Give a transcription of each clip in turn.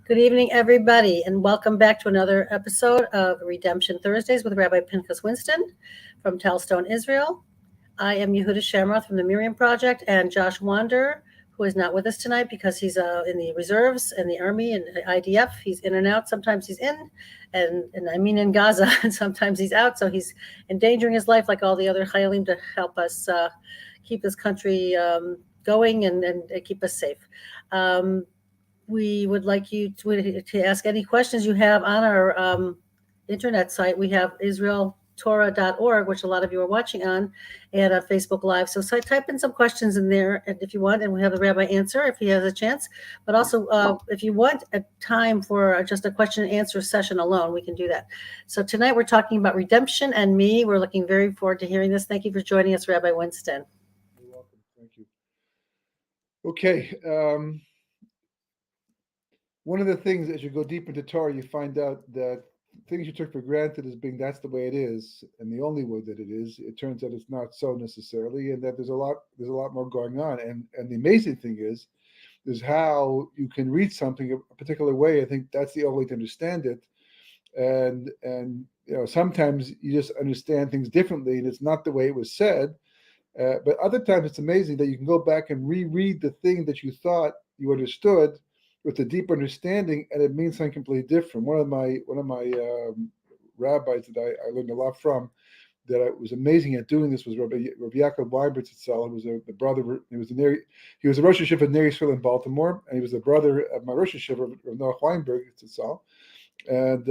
Good evening, everybody, and welcome back to another episode of Redemption Thursdays with Rabbi Pinchas Winston from Telstone, Israel. I am Yehuda Shamroth from the Miriam Project, and Josh Wander, who is not with us tonight because he's in the reserves and the Army and the IDF. He's in and out. Sometimes he's in, and I mean in Gaza, and sometimes he's out. So he's endangering his life like all the other Chayalim to help us keep this country going and keep us safe. We would like you to ask any questions you have on our internet site. We have israeltorah.org, which a lot of you are watching on, and on Facebook Live. So type in some questions in there if you want, and we have the rabbi answer if he has a chance. But also, if you want a time for just a question and answer session alone, we can do that. So tonight we're talking about redemption and me. We're looking very forward to hearing this. Thank you for joining us, Rabbi Winston. You're welcome. Thank you. Okay. One of the things as you go deep into Torah, you find out that things you took for granted as being that's the way it is, and the only way that it is, it turns out it's not so necessarily, and that there's a lot more going on. And the amazing thing is how you can read something a particular way. I think that's the only way to understand it. And sometimes you just understand things differently, and it's not the way it was said. But other times it's amazing that you can go back and reread the thing that you thought you understood with a deep understanding, and it means something completely different. One of my rabbis that I learned a lot from, that I was amazing at doing this, was Rabbi Yaakov Weinberg Tzitzel, who was the brother. He was the Rosh Hashiva of Ner Yisrael in Baltimore, and he was the brother of my Rosh Hashiva, Noah Weinberg Tzitzel. And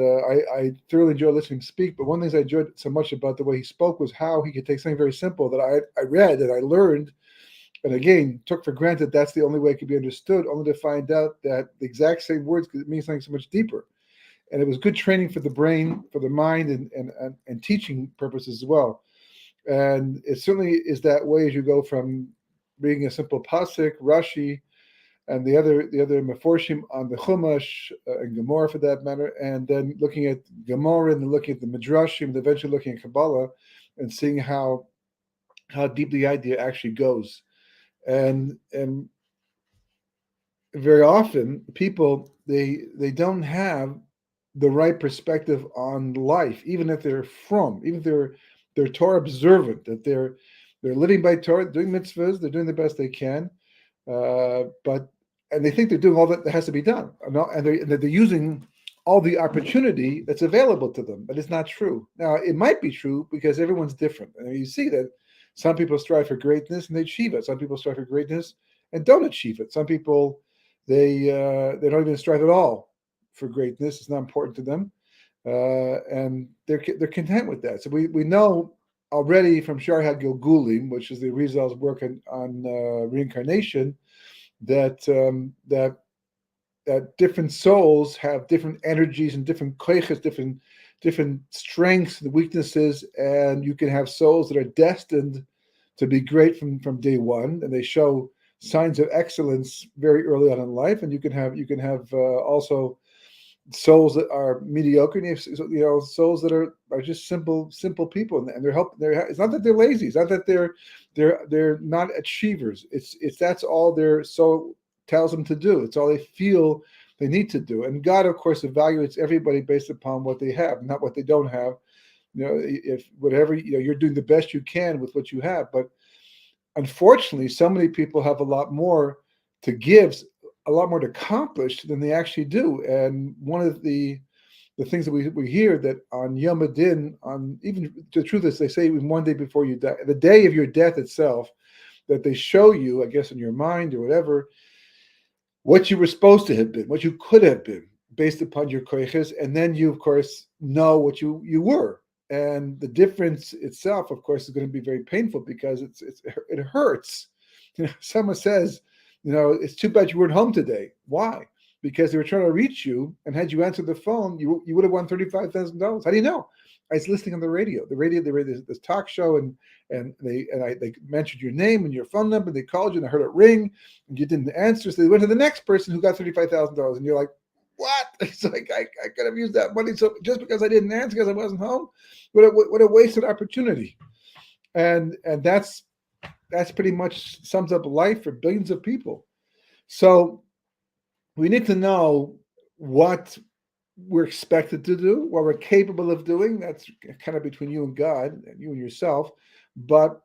I thoroughly enjoyed listening to him speak. But one of the things I enjoyed so much about the way he spoke was how he could take something very simple that I read and I learned, and again took for granted that's the only way it could be understood, only to find out that the exact same words could mean something so much deeper. And it was good training for the brain, for the mind, and teaching purposes as well. And it certainly is that way as you go from reading a simple pasuk, Rashi, and the other Meforshim on the Chumash and Gemara for that matter, and then looking at Gemara and then looking at the Midrashim, and eventually looking at Kabbalah, and seeing how deep the idea actually goes. And very often people they don't have the right perspective on life, even if they're even if they're Torah observant, that they're living by Torah, doing mitzvahs, they're doing the best they can, but they think they're doing all that has to be done, and they're using all the opportunity that's available to them, but it's not true. Now, it might be true because everyone's different. And you see that some people strive for greatness and they achieve it. Some people strive for greatness and don't achieve it. Some people, they don't even strive at all for greatness. It's not important to them, and they're content with that. So we know already from Shar HaGilgulim, which is the Rizal's work on reincarnation, that different souls have different energies and different koiches, different strengths and weaknesses, and you can have souls that are destined to be great from day one, and they show signs of excellence very early on in life. And you can have also souls that are mediocre, and souls that are just simple people, and it's not that they're lazy, it's not that they're not achievers. It's that's all their soul tells them to do. It's all they feel they need to do. And God, of course, evaluates everybody based upon what they have, not what they don't have. If whatever, you're doing the best you can with what you have. But unfortunately, so many people have a lot more to give, a lot more to accomplish than they actually do. And one of the things that we hear that on Yom Adin, on even the truth is, they say even one day before you die, the day of your death itself, that they show you, I guess, in your mind or whatever, what you were supposed to have been, what you could have been, based upon your koiches, and then you, of course, know what you were. And the difference itself, of course, is going to be very painful because it hurts. Someone says, it's too bad you weren't home today. Why? Because they were trying to reach you, and had you answered the phone, you would have won $35,000. How do you know? I was listening on the radio. They radio this talk show, and they mentioned your name and your phone number. They called you, and I heard it ring, and you didn't answer. So they went to the next person who got $35,000, and you're like, what? It's like I could have used that money. So just because I didn't answer because I wasn't home, what a wasted opportunity. And that's pretty much sums up life for billions of people. So we need to know what we're expected to do, what we're capable of doing. That's kind of between you and God, and you and yourself. But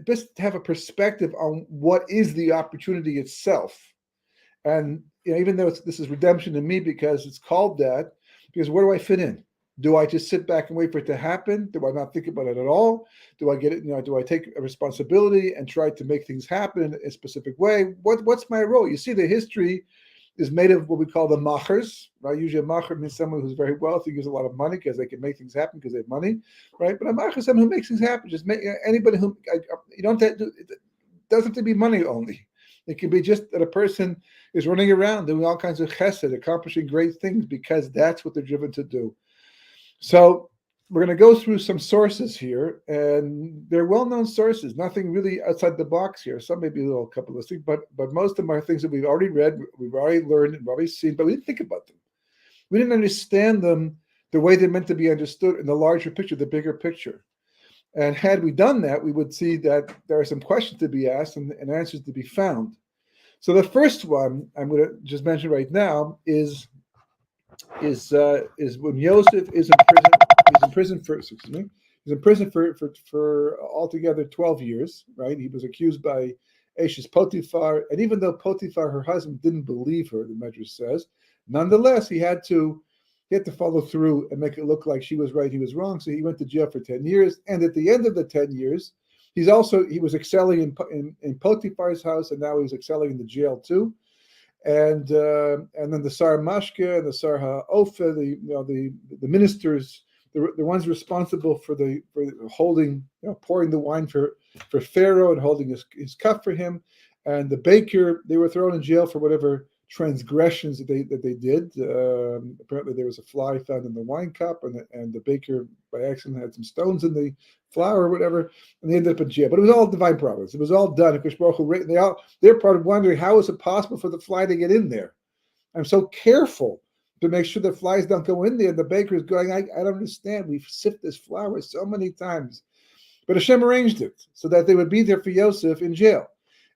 just to have a perspective on what is the opportunity itself. And even though this is redemption to me because it's called that, because where do I fit in? Do I just sit back and wait for it to happen? Do I not think about it at all? Do I get it? Do I take a responsibility and try to make things happen in a specific way? What's my role? You see, the history is made of what we call the machers, right? Usually a macher means someone who's very wealthy, gives a lot of money because they can make things happen because they have money, right? But a macher is someone who makes things happen. Just make anybody who you don't have to, it doesn't have to be money only. It can be just that a person is running around doing all kinds of chesed, accomplishing great things because that's what they're driven to do. So we're going to go through some sources here, and they're well-known sources, nothing really outside the box here. Some may be a little Kabbalistic, but most of them are things that we've already read, we've already learned, and we've already seen, but we didn't think about them. We didn't understand them the way they're meant to be understood in the larger picture, the bigger picture. And had we done that, we would see that there are some questions to be asked and answers to be found. So the first one I'm going to just mention right now is when Yosef is in prison. He's in prison for He's in prison for altogether 12 years. Right? He was accused by Eshes Potiphar, and even though Potiphar, her husband, didn't believe her, the Medrash says, nonetheless he had to follow through and make it look like she was right, he was wrong. So he went to jail for 10 years, and at the end of the 10 years, he was excelling in Potiphar's house, and now he's excelling in the jail too. And then the Sar Mashke and the Sar HaOfe, the ministers, the ones responsible for holding, pouring the wine for Pharaoh and holding his cup for him, and the baker, they were thrown in jail for whatever transgressions that they did. Apparently there was a fly found in the wine cup, and the baker by accident had some stones in the flour or whatever, and they ended up in jail. But it was all divine providence. It was all done. They're part of wondering, how is it possible for the fly to get in there? I'm so careful to make sure the flies don't go in there. The baker is going, I don't understand. We've sifted this flour so many times. But Hashem arranged it so that they would be there for Yosef in jail.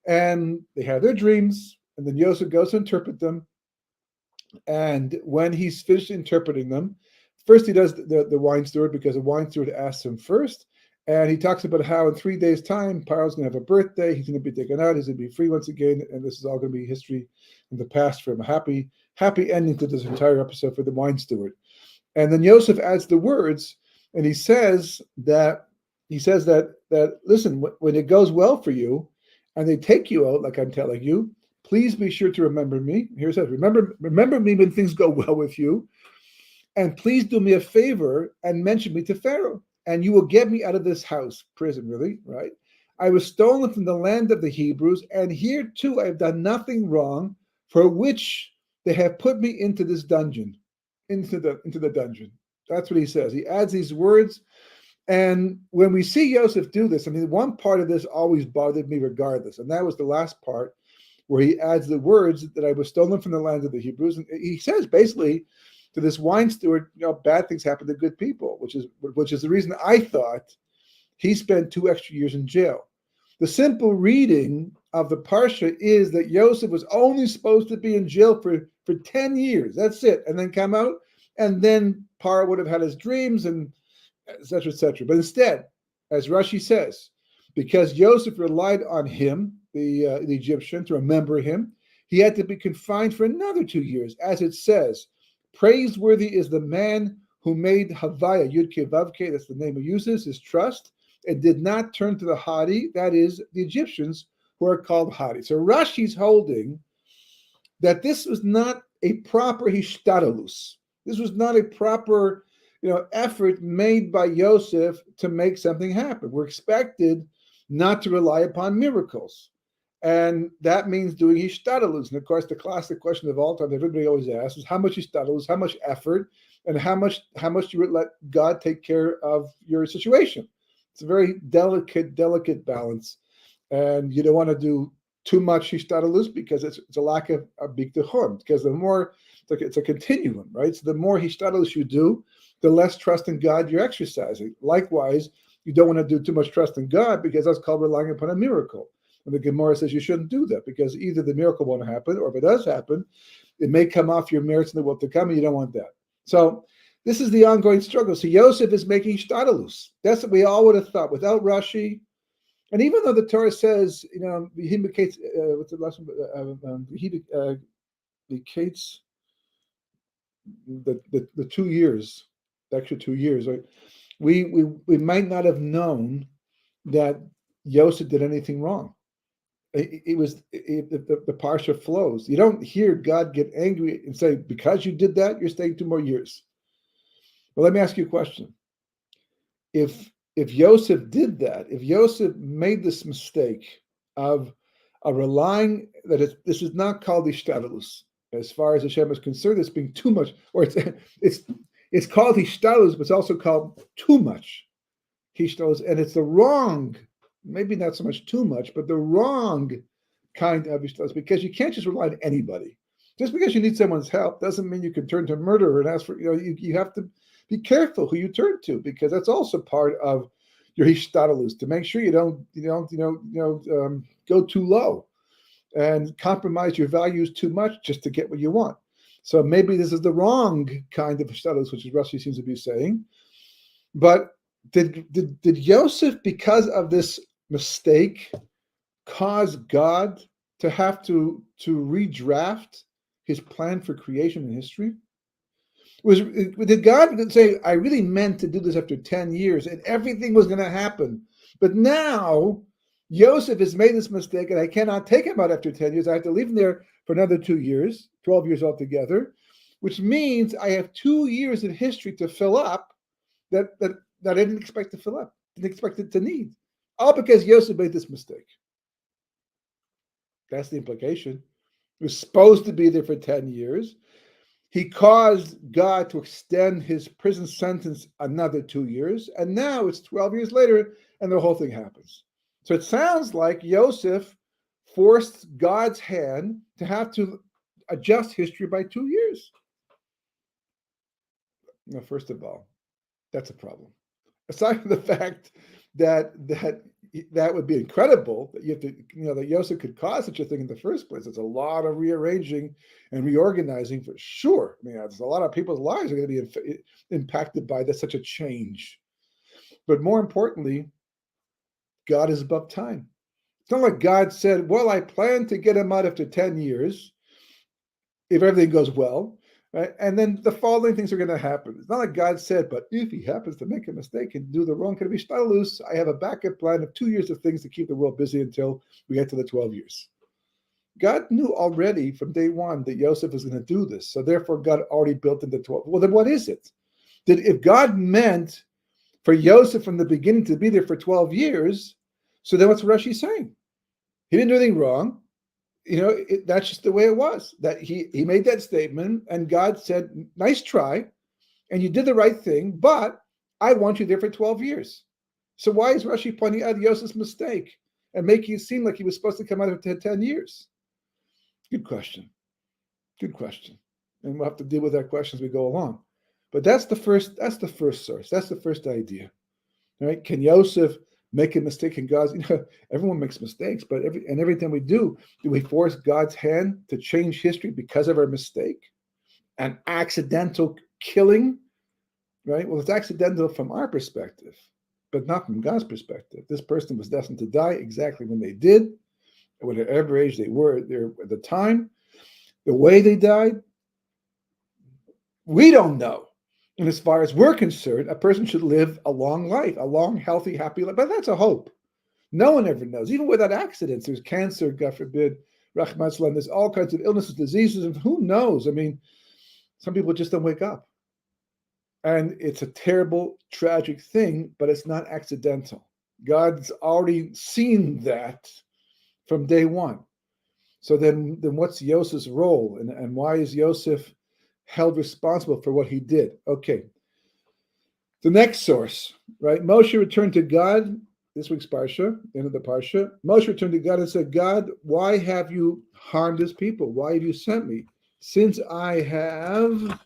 And they had their dreams, and then Yosef goes to interpret them. And when he's finished interpreting them, first he does the wine steward, because the wine steward asks him first. And he talks about how in 3 days' time, Paro's going to have a birthday. He's going to be taken out. He's going to be free once again. And this is all going to be history in the past for him. A happy ending to this entire episode for the wine steward. And then Yosef adds the words, and he says that listen, when it goes well for you, and they take you out, like I'm telling you, please be sure to remember me. Here it says, remember me when things go well with you, and please do me a favor and mention me to Pharaoh, and you will get me out of this house, prison, really, right? I was stolen from the land of the Hebrews, and here too I have done nothing wrong, for which they have put me into this dungeon, into the dungeon. That's what he says. He adds these words. And when we see Yosef do this, I mean, one part of this always bothered me regardless, and that was the last part where he adds the words that I was stolen from the land of the Hebrews. And he says basically to this wine steward, bad things happen to good people, which is the reason I thought he spent 2 extra years in jail. The simple reading of the Parsha is that Yosef was only supposed to be in jail for 10 years. That's it. And then come out, and then Paro would have had his dreams and etc., etc. But instead, as Rashi says, because Yosef relied on him, the Egyptian, to remember him, he had to be confined for another 2 years. As it says, praiseworthy is the man who made Havaya, Yud-Ke Vav-Ke, that's the name he uses, his trust, and did not turn to the Hadi, that is, the Egyptians, who are called Hadi. So Rashi's holding that this was not a proper hishtadalus. This was not a proper effort made by Yosef to make something happen. We're expected not to rely upon miracles. And that means doing hishtadalus. And of course, the classic question of all time, everybody always asks, is how much hishtadalus, how much effort, and how much you would let God take care of your situation. It's a very delicate balance. And you don't want to do too much hishtadalus because it's a lack of biktachon. Because the more, it's a continuum, right? So the more hishtadalus you do, the less trust in God you're exercising. Likewise, you don't want to do too much trust in God because that's called relying upon a miracle. And the Gemara says you shouldn't do that because either the miracle won't happen, or if it does happen, it may come off your merits in the world to come, and you don't want that. So this is the ongoing struggle. So Yosef is making shtadalus. That's what we all would have thought without Rashi. And even though the Torah says, he indicates, what's the last one? He indicates the 2 years, actually 2 years, right? We might not have known that Yosef did anything wrong. The parsha flows. You don't hear God get angry and say, because you did that, you're staying 2 more years. Well, let me ask you a question. If Yosef did that, if Yosef made this mistake of relying that this is not called ishtadalus, as far as Hashem is concerned, it's being too much, or it's called ishtadalus, but it's also called too much ishtadalus, and it's the wrong, maybe not so much too much, but the wrong kind of ishtadalus, because you can't just rely on anybody. Just because you need someone's help doesn't mean you can turn to a murderer and ask for, you have to be careful who you turn to, because that's also part of your hishtadalus, to make sure you don't go too low and compromise your values too much just to get what you want. So maybe this is the wrong kind of hishtadalus, which is Rashi seems to be saying. But did Yosef, because of this mistake, cause God to have to redraft his plan for creation and history? Did God say, I really meant to do this after 10 years and everything was going to happen, but now Yosef has made this mistake and I cannot take him out after 10 years. I have to leave him there for another 2 years, 12 years altogether, which means I have 2 years of history to fill up that I didn't expect to fill up, didn't expect it to need. All because Yosef made this mistake. That's the implication. He was supposed to be there for 10 years. He caused God to extend his prison sentence another 2 years, and now it's 12 years later, and the whole thing happens. So it sounds like Yosef forced God's hand to have to adjust history by 2 years. Now, first of all, that's a problem. Aside from the fact that would be incredible, that you have to, that Yosef could cause such a thing in the first place. It's a lot of rearranging and reorganizing for sure. I mean, there's a lot of people's lives are going to be impacted by this, such a change. But more importantly, God is above time. It's not like God said, well, I plan to get him out after 10 years, if everything goes well, right? And then the following things are going to happen. It's not like God said, but if he happens to make a mistake and do the wrong, can it be shtalus? I have a backup plan of 2 years of things to keep the world busy until we get to the 12 years. God knew already from day one that Yosef was going to do this. So therefore, God already built in the 12. Well, then what is it? If God meant for Yosef from the beginning to be there for 12 years, so then what's Rashi saying? He didn't do anything wrong. That's just the way it was. That he made that statement, and God said, nice try, and you did the right thing, but I want you there for 12 years. So why is Rashi pointing out Yosef's mistake and making it seem like he was supposed to come out after 10 years? Good question. And we'll have to deal with that question as we go along. But that's the first source. That's the first idea. Right? Can Yosef make a mistake in God's? Everyone makes mistakes, but every time we do we force God's hand to change history because of our mistake? An accidental killing, right? Well, it's accidental from our perspective, but not from God's perspective. This person was destined to die exactly when they did, at whatever age they were there at the time. The way they died, we don't know. And as far as we're concerned, a person should live a long life, a long, healthy, happy life. But that's a hope. No one ever knows. Even without accidents, there's cancer, God forbid, Rahman Salam, there's all kinds of illnesses, diseases, and who knows? I mean, some people just don't wake up. And it's a terrible, tragic thing, but it's not accidental. God's already seen that from day one. So then what's Yosef's role? And why is Yosef held responsible for what he did? Okay. The next source, right? Moshe returned to God, this week's Parsha, end of the Parsha. Moshe returned to God and said, God, why have you harmed this people? Why have you sent me? Since I have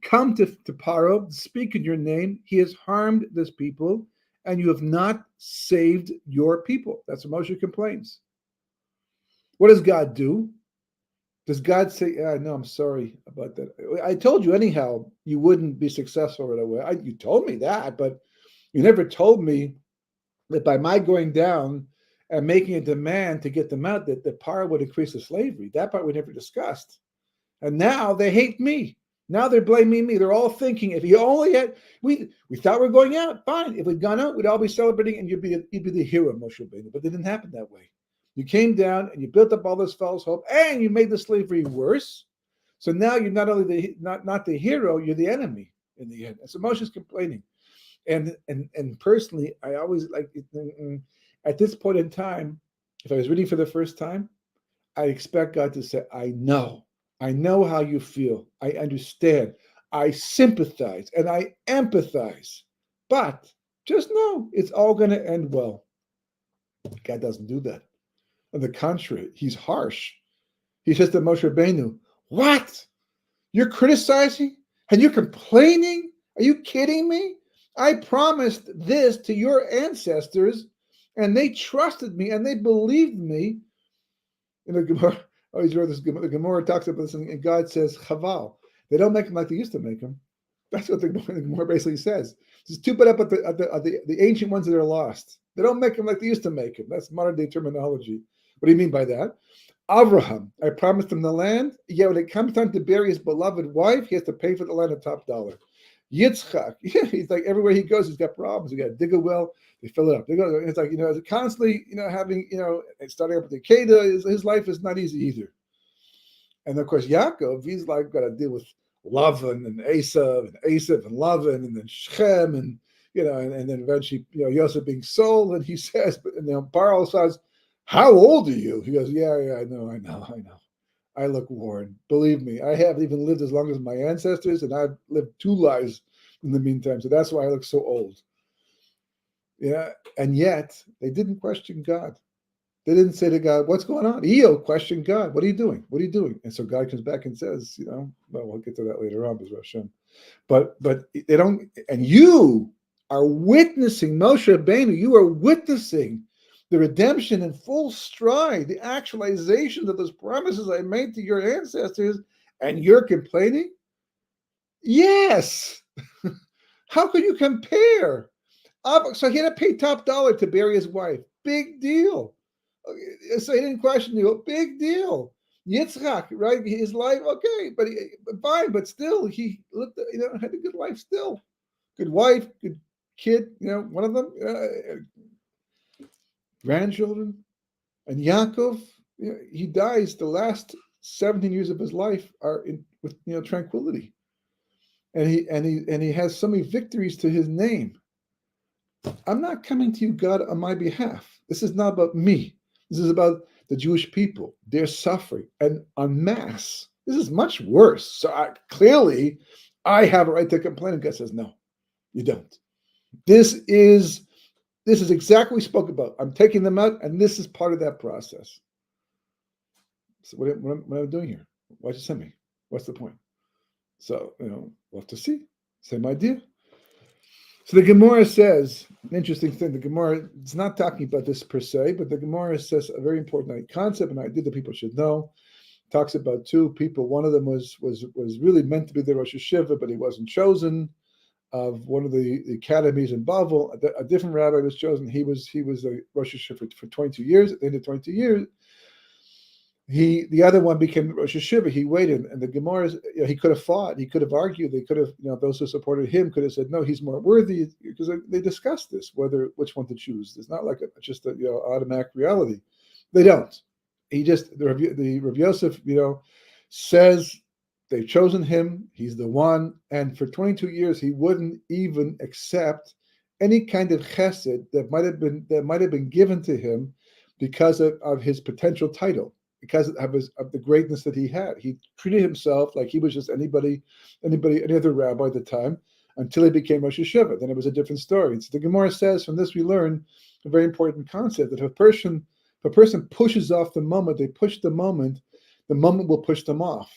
come to Paro, speak in your name, he has harmed this people and you have not saved your people. That's what Moshe complains. What does God do? Does God say, no, I'm sorry about that. I told you anyhow you wouldn't be successful right away. You told me that, but you never told me that by my going down and making a demand to get them out, that the power would increase the slavery. That part we never discussed. And now they hate me. Now they're blaming me. They're all thinking, if you only had, we thought we were going out, fine. If we'd gone out, we'd all be celebrating and you'd be the hero, Moshe Rabbeinu. But it didn't happen that way. You came down and you built up all this false hope and you made the slavery worse. So now you're not only not the hero, you're the enemy in the end. And so Moshe's complaining. And personally, I always like at this point in time, if I was reading for the first time, I expect God to say, I know how you feel. I understand. I sympathize and I empathize. But just know it's all going to end well. God doesn't do that. On the contrary, he's harsh. He says to Moshe Rabbeinu, what? You're criticizing and you're complaining? Are you kidding me? I promised this to your ancestors and they trusted me and they believed me. In the Gemara, I always wrote this, the Gemara talks about this and God says, Chaval. They don't make them like they used to make them. That's what the Gemara basically says. It's too bad about the ancient ones that are lost. They don't make them like they used to make them. That's modern day terminology. What do you mean by that? Abraham, I promised him the land. Yet when it comes time to bury his beloved wife, he has to pay for the land at top dollar. Yitzchak, he's like everywhere he goes, he's got problems. He got to dig a well, they fill it up. They go, it's like, constantly, having, starting up with the Kedah, his life is not easy either. And of course, Yaakov, he's like got to deal with Lavan and Esav and Lavan and then Shechem and and then eventually Yosef being sold. And he says, Paro says, how old are you? He goes, yeah, I know. I look worn. Believe me, I haven't even lived as long as my ancestors, and I've lived 2 lives in the meantime. So that's why I look so old. Yeah, and yet they didn't question God. They didn't say to God, what's going on? Eo questioned God. What are you doing? What are you doing? And so God comes back and says, well, we'll get to that later on, but they don't, and you are witnessing, Moshe Rabbeinu, you are witnessing the redemption in full stride, the actualization of those promises I made to your ancestors, and you're complaining? Yes. How could you compare? So he had to pay top dollar to bury his wife. Big deal. So he didn't question you. Big deal. Yitzchak, right? His life, okay, but fine, but still, he looked, had a good life still. Good wife, good kid, one of them. Grandchildren, and Yaakov, he dies. The last 17 years of his life are with tranquility, and he has so many victories to his name. I'm not coming to you, God, on my behalf. This is not about me. This is about the Jewish people. They're suffering, and en masse. This is much worse. So clearly, I have a right to complain. And God says, no, you don't. This is exactly what we spoke about. I'm taking them out, and this is part of that process. So what am I doing here? Why'd you send me? What's the point? So, we'll have to see. Same idea. So the Gemara says, an interesting thing, the Gemara is not talking about this per se, but the Gemara says a very important concept, and idea that people should know. It talks about 2 people. One of them was really meant to be the Rosh Hashiva, but he wasn't chosen. Of one of the academies in Bavel, a different rabbi was chosen. He was a Rosh Hashiva for 22 years. At the end of 22 years, the other one became Rosh Hashiva. He waited, and the Gemara, he could have fought. He could have argued. They could have, those who supported him could have said, no, he's more worthy, because they discussed this, which one to choose. It's not like just a automatic reality. They don't. He just the Rabbi Yosef, says. They've chosen him. He's the one. And for 22 years, he wouldn't even accept any kind of chesed that might have been given to him because of his potential title, because of the greatness that he had. He treated himself like he was just any other rabbi at the time until he became Rosh Hashiva. Then it was a different story. And so the Gemara says, from this we learn a very important concept, that if a person pushes off the moment, they push the moment will push them off.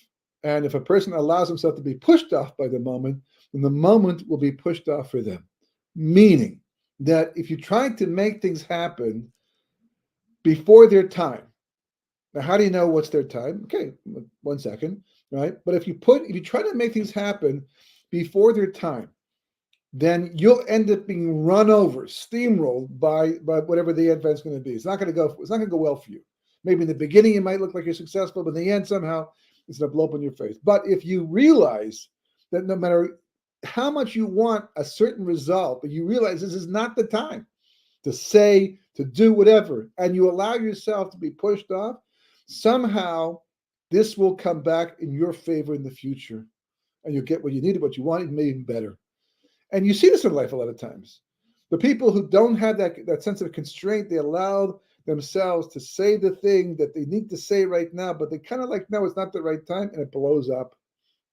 And if a person allows himself to be pushed off by the moment, then the moment will be pushed off for them. Meaning, that if you try to make things happen before their time, now how do you know what's their time? Okay, 1 second, right? But if you try to make things happen before their time, then you'll end up being run over, steamrolled by whatever the event's going to be. It's not going to go well for you. Maybe in the beginning it might look like you're successful, but in the end somehow it's going to blow up in your face. But if you realize that no matter how much you want a certain result, but you realize this is not the time to say, to do whatever, and you allow yourself to be pushed off, somehow this will come back in your favor in the future. And you'll get what you needed, what you wanted, maybe even better. And you see this in life a lot of times. The people who don't have that sense of constraint, they allow themselves to say the thing that they need to say right now, but they kind of like, no, it's not the right time, and it blows up.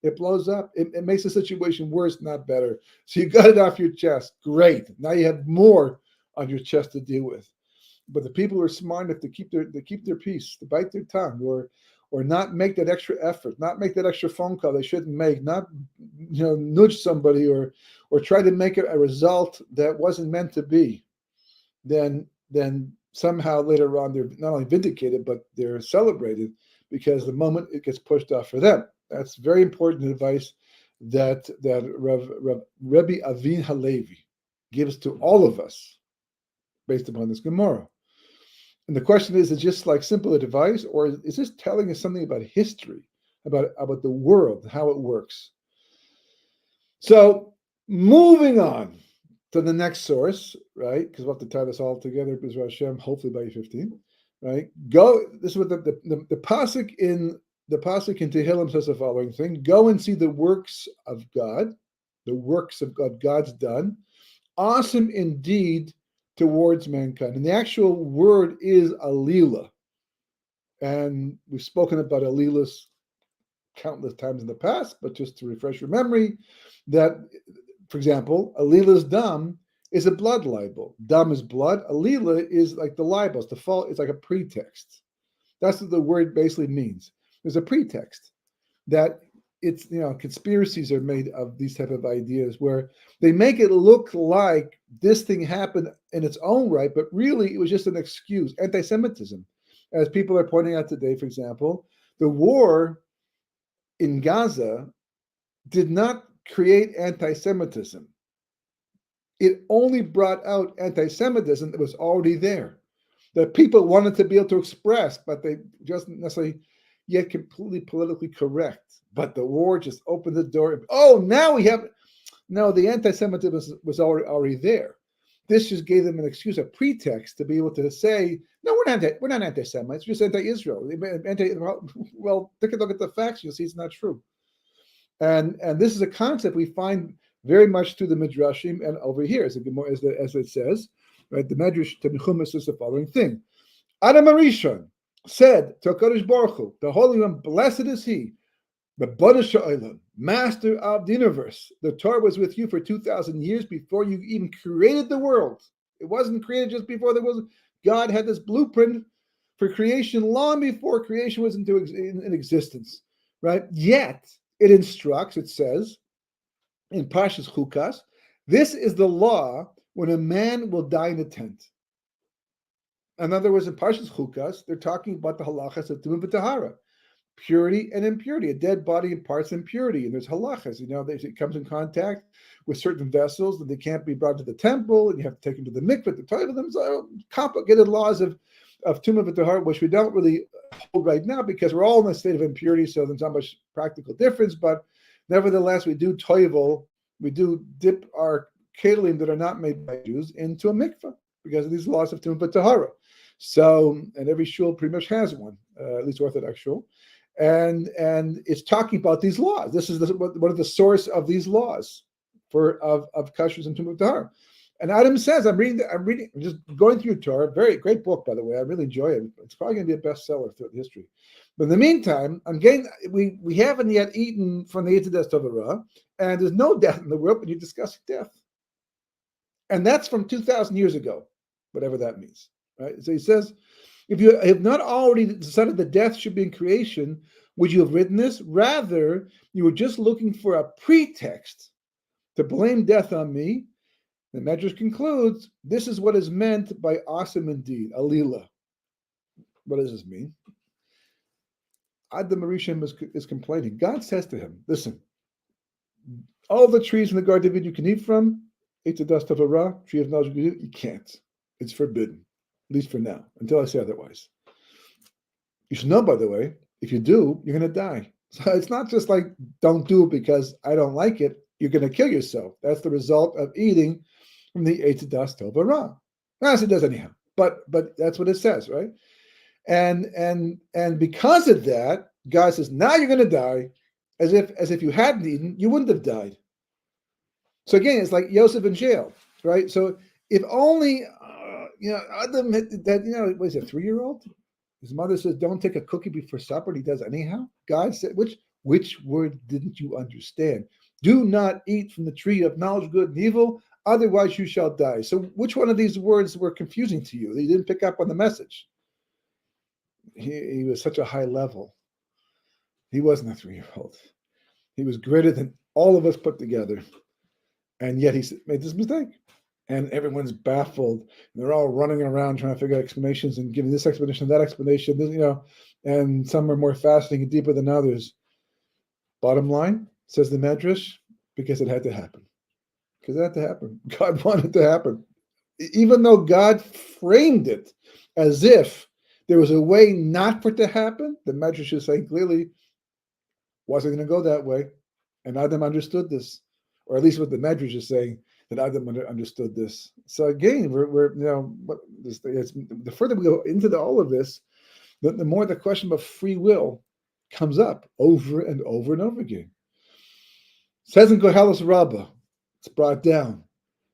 It blows up. It makes the situation worse, not better. So you got it off your chest. Great. Now you have more on your chest to deal with. But the people who are smart enough to keep their peace, to bite their tongue, or not make that extra effort, not make that extra phone call they shouldn't make, not nudge somebody or try to make it a result that wasn't meant to be, then somehow later on they're not only vindicated, but they're celebrated because the moment it gets pushed off for them. That's very important advice that Rabbi Avin Halevi gives to all of us based upon this Gemara. And the question is it just like simple advice, or is this telling us something about history, about the world, how it works? So moving on to the next source, right? Because we'll have to tie this all together, B'ezras Hashem, hopefully by 15, right? This is what the pasuk in Tehillim says the following thing: go and see the works of God, God's done, awesome indeed towards mankind. And the actual word is alila. And we've spoken about alilas countless times in the past, but just to refresh your memory, that, for example, alila's dam is a blood libel. Dam is blood. Alila is like the libel. It's like a pretext. That's what the word basically means. There's a pretext that it's, conspiracies are made of these type of ideas where they make it look like this thing happened in its own right, but really it was just an excuse. Anti-Semitism, as people are pointing out today, for example, the war in Gaza did not create anti-Semitism. It only brought out anti-Semitism that was already there, that people wanted to be able to express, but they just necessarily yet completely politically correct. But the war just opened the door. Oh, now the anti-Semitism was already there. This just gave them an excuse, a pretext to be able to say, no, we're not anti-Semites, we're just anti-Israel. Well, take a look at the facts, you'll see it's not true. And this is a concept we find very much through the Midrashim and over here, as it says, right? The Midrash Tanchuma says the following thing: Adam HaRishon said to HaKadosh Baruch Hu, the Holy One, blessed is He, the Bana Sha'olam, Master of the universe. The Torah was with you for 2,000 years before you even created the world. It wasn't created just before there was. God had this blueprint for creation long before creation was in existence, right? Yet it instructs. It says in Parshas Chukas, this is the law when a man will die in a tent. In other words, in Parshas Chukas, they're talking about the halachas of Tumah v'Tahara, purity and impurity. A dead body imparts impurity, and there's halachas. It comes in contact with certain vessels that they can't be brought to the temple, and you have to take them to the mikveh to toilet them. So complicated laws of Tumah v'Tahara, which we don't really hold right now because we're all in a state of impurity, so there's not much practical difference. But nevertheless, we do toivel, we do dip our kelim that are not made by Jews into a mikveh because of these laws of Tumah v'Tahara. So, and every shul pretty much has one, at least Orthodox shul, and it's talking about these laws. This is one of the source of these laws of kashrus and Tumah v'Tahara. And Adam says, I'm just going through Torah, very great book, by the way. I really enjoy it. It's probably going to be a bestseller throughout history. But in the meantime, we haven't yet eaten from the Eitz Tov Hara, and there's no death in the world, but you're discussing death. And that's from 2,000 years ago, whatever that means. Right? So he says, if you have not already decided that death should be in creation, would you have written this? Rather, you were just looking for a pretext to blame death on me. The Medrash concludes, this is what is meant by awesome indeed, alila. What does this mean? Adam Arishim is complaining. God says to him, listen, all the trees in the Garden of Eden you can eat from, eat the dust of a ra, tree of knowledge, you can't. It's forbidden, at least for now, until I say otherwise. You should know, by the way, if you do, you're going to die. So it's not just like, don't do it because I don't like it. You're going to kill yourself. That's the result of eating from the Eitz Das Tov Ra. As it does anyhow. But that's what it says, right? And because of that, God says, now you're going to die, as if you hadn't eaten, you wouldn't have died. So again, it's like Yosef in jail, right? So if only Adam that what is it, 3-year-old? His mother says, don't take a cookie before supper, and he does anyhow. God said, which word didn't you understand? Do not eat from the tree of knowledge of good and evil, otherwise you shall die. So which one of these words were confusing to you? You didn't pick up on the message. He was such a high level. He wasn't a 3-year-old. He was greater than all of us put together. And yet he made this mistake. And everyone's baffled. And they're all running around trying to figure out explanations and giving this explanation, that explanation, and some are more fascinating and deeper than others. Bottom line, says the Medrash, because it had to happen. Because it had to happen. God wanted it to happen. Even though God framed it as if there was a way not for it to happen, the Medrash is saying clearly, wasn't going to go that way. And Adam understood this. Or at least what the Medrash is saying, that Adam understood the again, the further we go into all of this, the more the question of free will comes up over and over and over again. It says in Koheles Rabbah, it's brought down.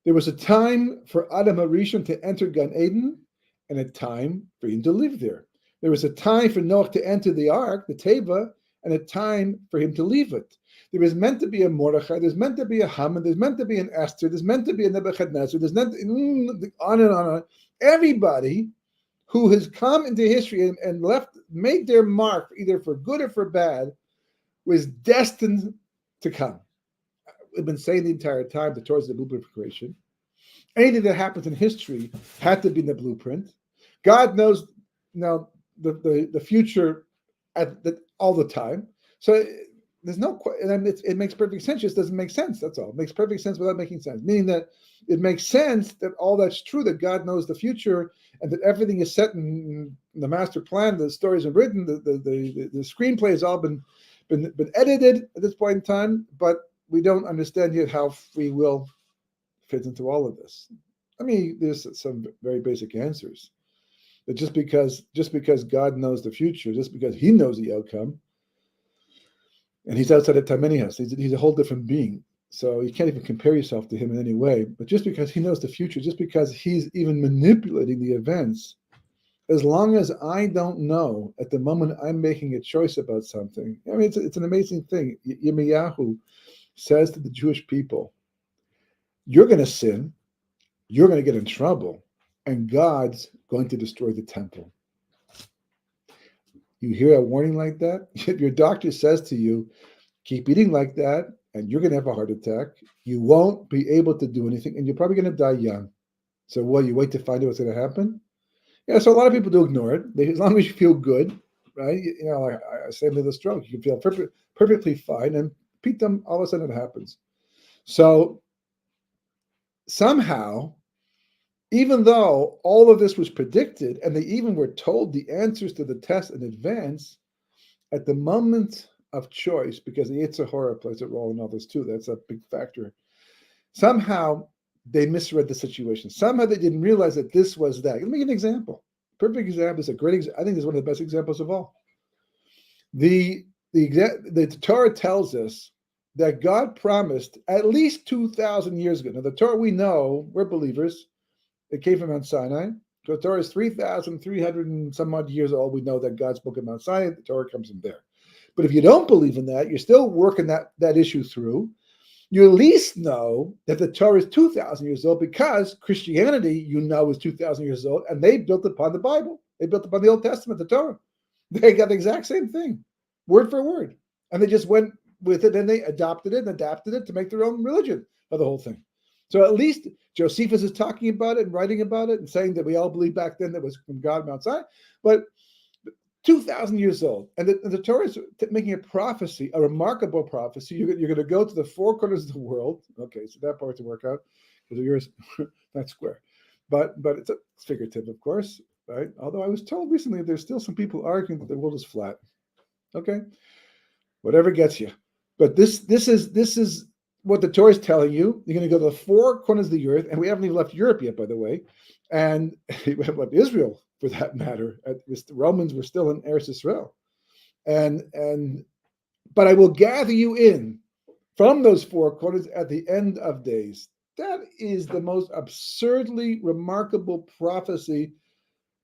There was a time for Adam HaRishon to enter Gan Eden, and a time for him to live there. There was a time for Noach to enter the ark, the Teva, and a time for him to leave it. There is meant to be a Mordechai, there's meant to be a Haman, there's meant to be an Esther, there's meant to be a Nebuchadnezzar, there's meant to, on and on. Everybody who has come into history and made their mark, either for good or for bad, was destined to come. We've been saying the entire time that towards the blueprint for creation. Anything that happens in history had to be in the blueprint. God knows now the future all the time. So there's no, and it makes perfect sense. It just doesn't make sense. That's all. It makes perfect sense without making sense. Meaning that it makes sense that all that's true, that God knows the future, and that everything is set in the master plan. The stories are written. The screenplay has all been edited at this point in time. But we don't understand yet how free will fits into all of this. I mean, there's some very basic answers. That just because God knows the future, just because He knows the outcome, and He's outside of time anyhow, he's a whole different being. So you can't even compare yourself to Him in any way. But just because He knows the future, just because He's even manipulating the events, as long as I don't know at the moment I'm making a choice about something, I mean, it's an amazing thing. Yirmiyahu says to the Jewish people, you're going to sin, you're going to get in trouble, and God's going to destroy the temple. You hear a warning like that? If your doctor says to you, keep eating like that, and you're going to have a heart attack, you won't be able to do anything, and you're probably going to die young. So you wait to find out what's going to happen? Yeah, so a lot of people do ignore it. As long as you feel good, right? Like I said to the stroke, you can feel perfectly fine, and pitam, all of a sudden it happens. So somehow, even though all of this was predicted, and they even were told the answers to the test in advance, at the moment of choice, because the Yetzer Hara plays a role in all this too, that's a big factor, somehow they misread the situation. Somehow they didn't realize that this was that. Let me give an example. Perfect example is a great example. I think it's one of the best examples of all. The Torah tells us that God promised at least 2,000 years ago. Now, the Torah we know, we're believers. It came from Mount Sinai. The Torah is 3,300 and some odd years old. We know that God spoke at Mount Sinai. The Torah comes from there. But if you don't believe in that, you're still working that issue through. You at least know that the Torah is 2,000 years old because Christianity, is 2,000 years old, and they built upon the Bible. They built upon the Old Testament, the Torah. They got the exact same thing, word for word. And they just went with it and they adopted it and adapted it to make their own religion of the whole thing. So at least Josephus is talking about it and writing about it and saying that we all believe back then that was from God Mount Sinai, but 2,000 years old. And the Torah is making a prophecy, a remarkable prophecy. You're going to go to the four corners of the world. Okay, so that part to work out because yours not square, but it's figurative, of course, right? Although I was told recently there's still some people arguing that the world is flat. Okay, whatever gets you. But this is what the Torah is telling you. You're going to go to the four corners of the earth, and we haven't even left Europe yet, by the way, and we haven't left Israel for that matter. The Romans were still in Eretz Israel, but I will gather you in from those four corners at the end of days. That is the most absurdly remarkable prophecy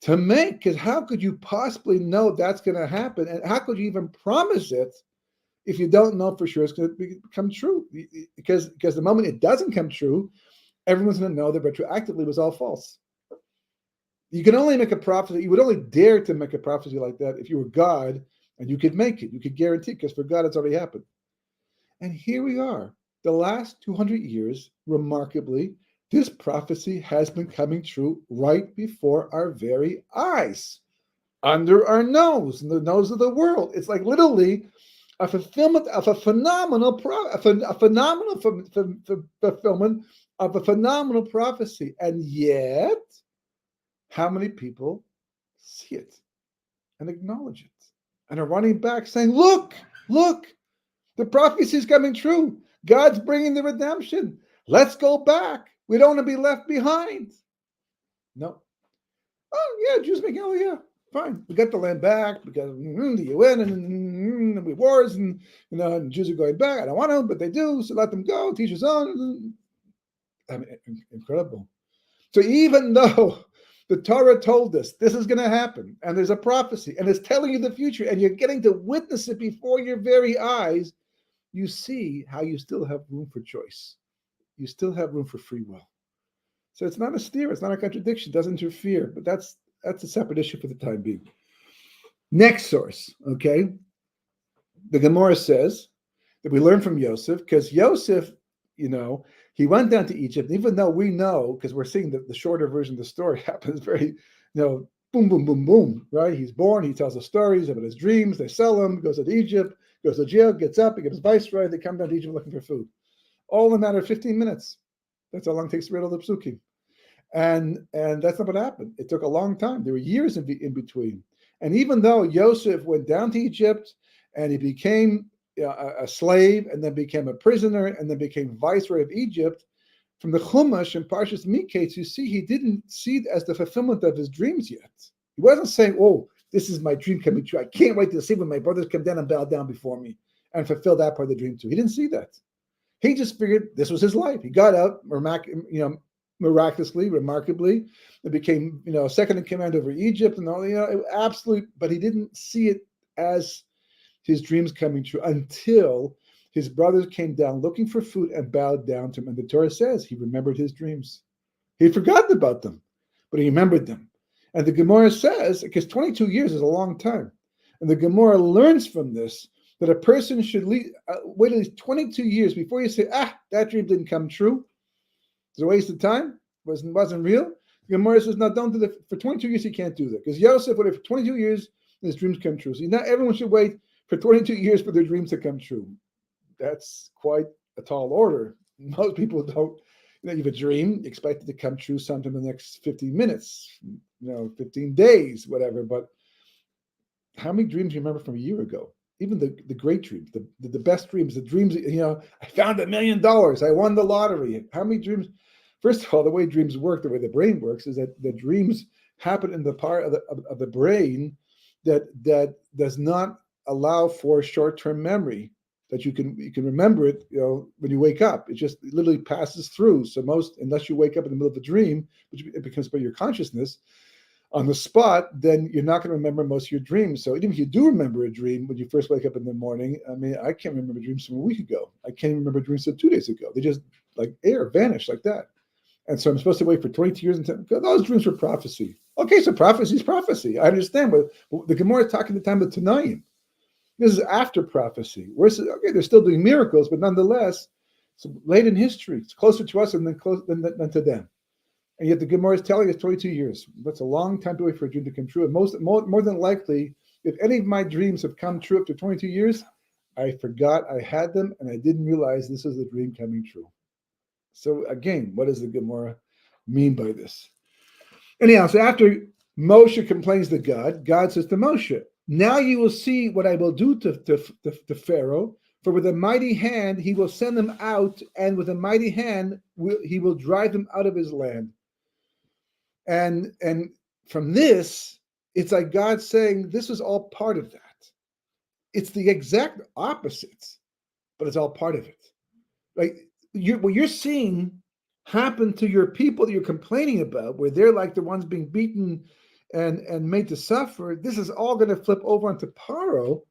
to make, because how could you possibly know that's going to happen, and how could you even promise it if you don't know for sure it's going to become true? Because the moment it doesn't come true, everyone's going to know that retroactively was all false. You can only make a prophecy, you would only dare to make a prophecy like that if you were God, and you could make it, you could guarantee it, because for God it's already happened. And here we are, the last 200 years, remarkably, this prophecy has been coming true right before our very eyes, under our nose, in the nose of the world. It's like literally a fulfillment of a phenomenal fulfillment of a phenomenal prophecy. And yet, how many people see it and acknowledge it and are running back saying, look, the prophecy is coming true. God's bringing the redemption. Let's go back. We don't want to be left behind. No. Oh, yeah, Jews make, oh, yeah, fine. We got the land back because the UN and we wars and, and Jews are going back. I don't want to, but they do. So let them go. Teach us on. I mean, incredible. So even though the Torah told us this is going to happen, and there's a prophecy, and it's telling you the future, and you're getting to witness it before your very eyes, you see how you still have room for choice. You still have room for free will. So it's not a steer, it's not a contradiction, it doesn't interfere, but that's a separate issue for the time being. Next source, okay? The Gemara says that we learn from Yosef, because Yosef, he went down to Egypt, even though we know, because we're seeing the shorter version of the story happens very, boom, boom, boom, boom, right? He's born, he tells the stories about his dreams, they sell him, goes to Egypt, goes to jail, gets up, he gets viceroy, they come down to Egypt looking for food. All in a matter of 15 minutes. That's how long it takes to read all the psukim. And that's not what happened. It took a long time. There were years in between. And even though Yosef went down to Egypt and he became a slave and then became a prisoner and then became viceroy of Egypt, from the Chumash and Parshas Miketz, you see he didn't see it as the fulfillment of his dreams yet. He wasn't saying, oh, this is my dream coming true. I can't wait to see when my brothers come down and bow down before me and fulfill that part of the dream too. He didn't see that. He just figured this was his life. He got out, miraculously, remarkably, and became, second in command over Egypt and all, absolutely. But he didn't see it as his dreams coming true until his brothers came down looking for food and bowed down to him. And the Torah says he remembered his dreams. He had forgotten about them, but he remembered them. And the Gemara says, because 22 years is a long time, and the Gemara learns from this that a person should wait at least 22 years before you say, that dream didn't come true. It's a waste of time. Wasn't real. The Gemara says, no, don't do that. For 22 years, you can't do that. Because Yosef waited for 22 years, and his dreams come true. So not everyone should wait for 22 years for their dreams to come true. That's quite a tall order. Most people don't. You have a dream, you expect it to come true sometime in the next 15 minutes, 15 days, whatever. But how many dreams do you remember from a year ago? Even the great dreams, the best dreams, the dreams, I found $1 million, I won the lottery. How many dreams? First of all, the way dreams work, the way the brain works, is that the dreams happen in the part of the brain that does not allow for short-term memory, that you can remember it, when you wake up. It just literally passes through. So unless you wake up in the middle of a dream, which it becomes part of your consciousness, on the spot, then you're not going to remember most of your dreams. So even if you do remember a dream when you first wake up in the morning, I can't remember dreams from a week ago. I can't even remember dreams from 2 days ago. They just like air, vanish like that. And so I'm supposed to wait for 22 years until those dreams were prophecy. Okay, so prophecy is prophecy. I understand, but the Gemara is talking the time of Tanaim. This is after prophecy. They're still doing miracles, but nonetheless, So late in history, it's closer to us than to them. And yet the Gemara is telling us 22 years. That's a long time to wait for a dream to come true. And more than likely, if any of my dreams have come true after 22 years, I forgot I had them and I didn't realize this is the dream coming true. So again, what does the Gemara mean by this? Anyhow, so after Moshe complains to God, God says to Moshe, now you will see what I will do to Pharaoh, for with a mighty hand he will send them out, and with a mighty hand he will drive them out of his land. And from this, it's like God saying, this is all part of that. It's the exact opposite, but it's all part of it. Like what you're seeing happen to your people that you're complaining about, where they're like the ones being beaten and made to suffer, this is all going to flip over onto Paro,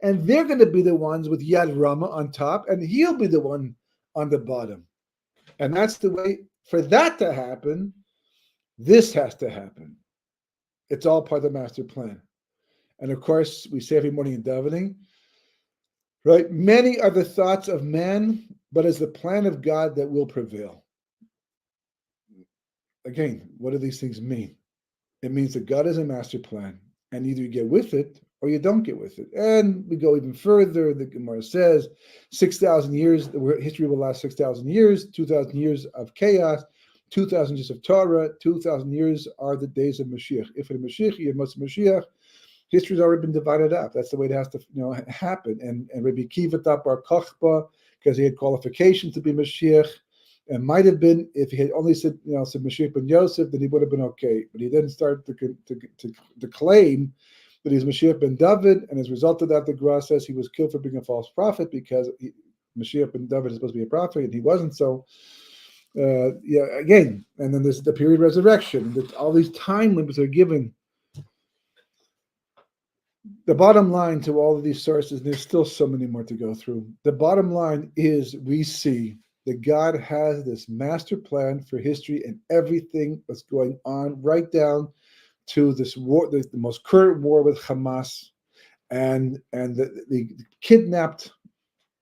and they're going to be the ones with Yad Rama on top, and he'll be the one on the bottom. And that's the way, for that to happen, this has to happen. It's all part of the master plan. And of course, we say every morning in davening, right? Many are the thoughts of man, but it's the plan of God that will prevail. Again, what do these things mean? It means that God has a master plan, and either you get with it or you don't get with it. And we go even further. The Gemara says 6,000 years, the history will last 6,000 years, 2,000 years of chaos, 2,000 years of Torah, 2,000 years are the days of Mashiach. If in Mashiach, you must Mashiach, history's already been divided up. That's the way it has to happen. And Rabbi Kiva thought Bar Kochba, because he had qualifications to be Mashiach, and might have been, if he had only said Mashiach ben Yosef, then he would have been okay. But he then started to claim that he's Mashiach ben David, and as a result of that, the Gra says he was killed for being a false prophet, because Mashiach ben David is supposed to be a prophet, and he wasn't. So, again, and then there's the period of resurrection. All these time limits are given. The bottom line to all of these sources, and there's still so many more to go through. The bottom line is we see that God has this master plan for history and everything that's going on, right down to this war, the most current war with Hamas, and the kidnapped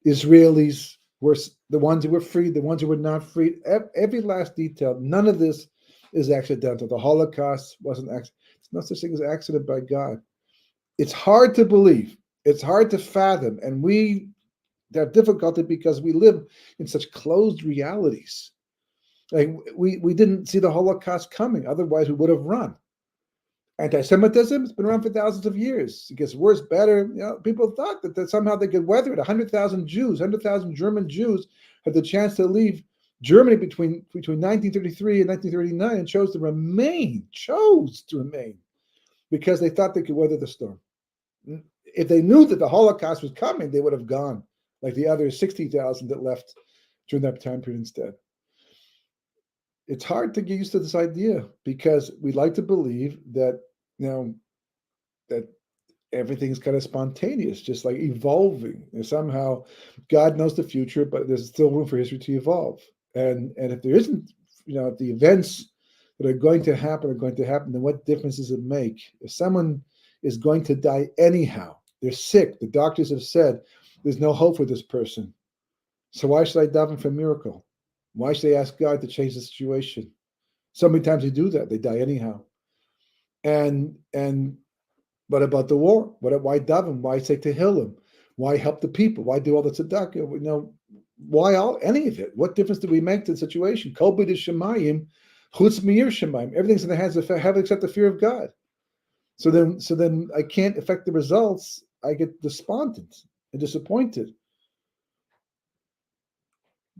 Israelis were the ones who were freed, the ones who were not freed. Every last detail. None of this is accidental. The Holocaust wasn't accidental. There's no such thing as accident by God. It's hard to believe. It's hard to fathom, and we have difficulty because we live in such closed realities. Like we didn't see the Holocaust coming. Otherwise, we would have run. Anti-Semitism has been around for thousands of years. It gets worse, better. People thought that somehow they could weather it. 100,000 Jews, 100,000 German Jews had the chance to leave Germany between 1933 and 1939 and chose to remain because they thought they could weather the storm. If they knew that the Holocaust was coming, they would have gone, like the other 60,000 that left during that time period instead. It's hard to get used to this idea because we like to believe that, that everything's kind of spontaneous, just like evolving. And somehow God knows the future, but there's still room for history to evolve. And if there isn't, if the events that are going to happen, then what difference does it make? If someone is going to die anyhow, they're sick, the doctors have said there's no hope for this person. So why should I daven for a miracle? Why should they ask God to change the situation? So many times they do that. They die anyhow. And what about the war? Why daven? Why say Tehillim? Why help the people? Why do all the tzedakah? Why any of it? What difference do we make to the situation? Kol b'di shemayim, chutz me'ir shemayim. Everything's in the hands of heaven except the fear of God. So then I can't affect the results. I get despondent and disappointed.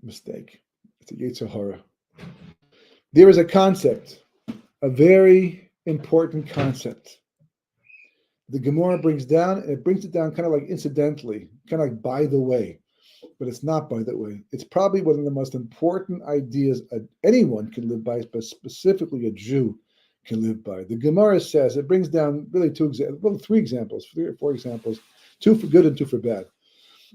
Mistake. It's a Yetzer Hara. There is a concept, a very important concept. The Gemara brings down, and it brings it down kind of like incidentally, kind of like by the way, but it's not by the way. It's probably one of the most important ideas anyone can live by, but specifically a Jew can live by. The Gemara says, it brings down really three examples, 3 or 4 examples, 2 for good and 2 for bad.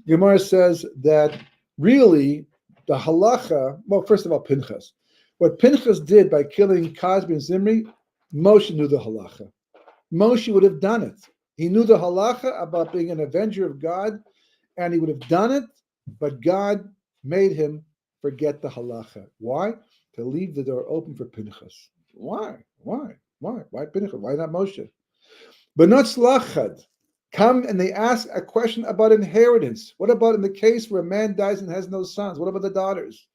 The Gemara says that really, the halacha, well, first of all, Pinchas. What Pinchas did by killing Cosby and Zimri, Moshe knew the halacha. Moshe would have done it. He knew the halacha about being an avenger of God, and he would have done it, but God made him forget the halacha. Why? To leave the door open for Pinchas. Why? Why Pinchas? Why not Moshe? But not slachad. Come and they ask a question about inheritance. What about in the case where a man dies and has no sons? What about the daughters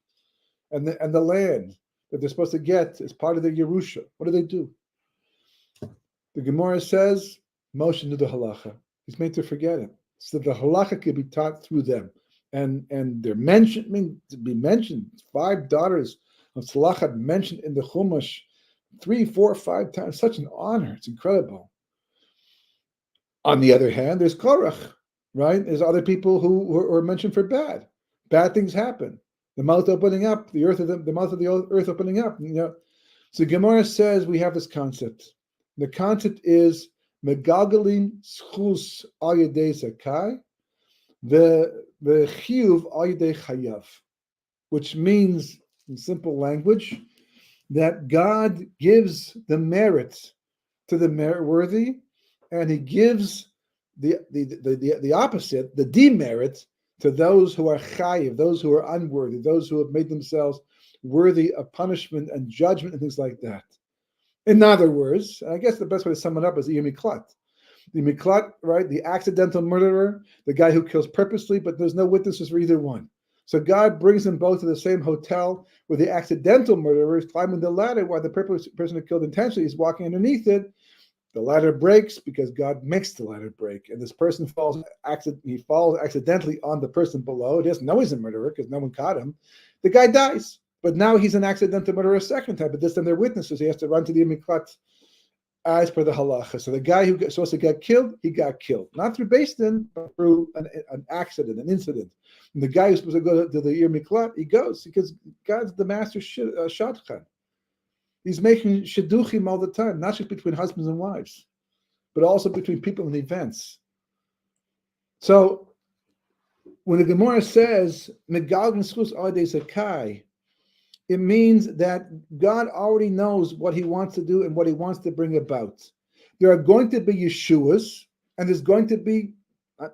and the land that they're supposed to get as part of their Yerusha? What do? The Gemara says Moshe knew the halacha. He's made to forget it, so the halacha could be taught through them. And they're mentioned, to be mentioned. 5 daughters of Tzlachad mentioned in the Chumash 3, 4, 5 times. Such an honor. It's incredible. On the other hand, there's Korach, right? There's other people who are mentioned for bad. Bad things happen. The mouth opening up, the mouth of the earth opening up. So Gemara says we have this concept. The concept is megalgalin schus al yedei zakai, the chiyuv al yedei chayav, which means in simple language that God gives the merit to the merit worthy, and He gives the opposite, the demerit, to those who are chayiv, those who are unworthy, those who have made themselves worthy of punishment and judgment and things like that. In other words, I guess the best way to sum it up is the miklat. The miklat, right? The accidental murderer, the guy who kills purposely, but there's no witnesses for either one. So God brings them both to the same hotel where the accidental murderer is climbing the ladder while the person who killed intentionally is walking underneath it. The ladder breaks because God makes the ladder break, and this person falls accidentally on the person below. He doesn't know he's a murderer because no one caught him. The guy dies, but now he's an accidental murderer a second time. But this time they're witnesses. He has to run to the miklat as per the halacha. So the guy who supposed to get killed, he got killed, not through Beis Din, but through an accident, an incident. And the guy who's supposed to go to the miklat, he goes because God's the master shadchan. He's making shidduchim all the time, not just between husbands and wives, but also between people and events. So when the Gemara says megalgalin schus al yedei zakai, it means that God already knows what He wants to do and what He wants to bring about. There are going to be Yeshuas, and there's going to be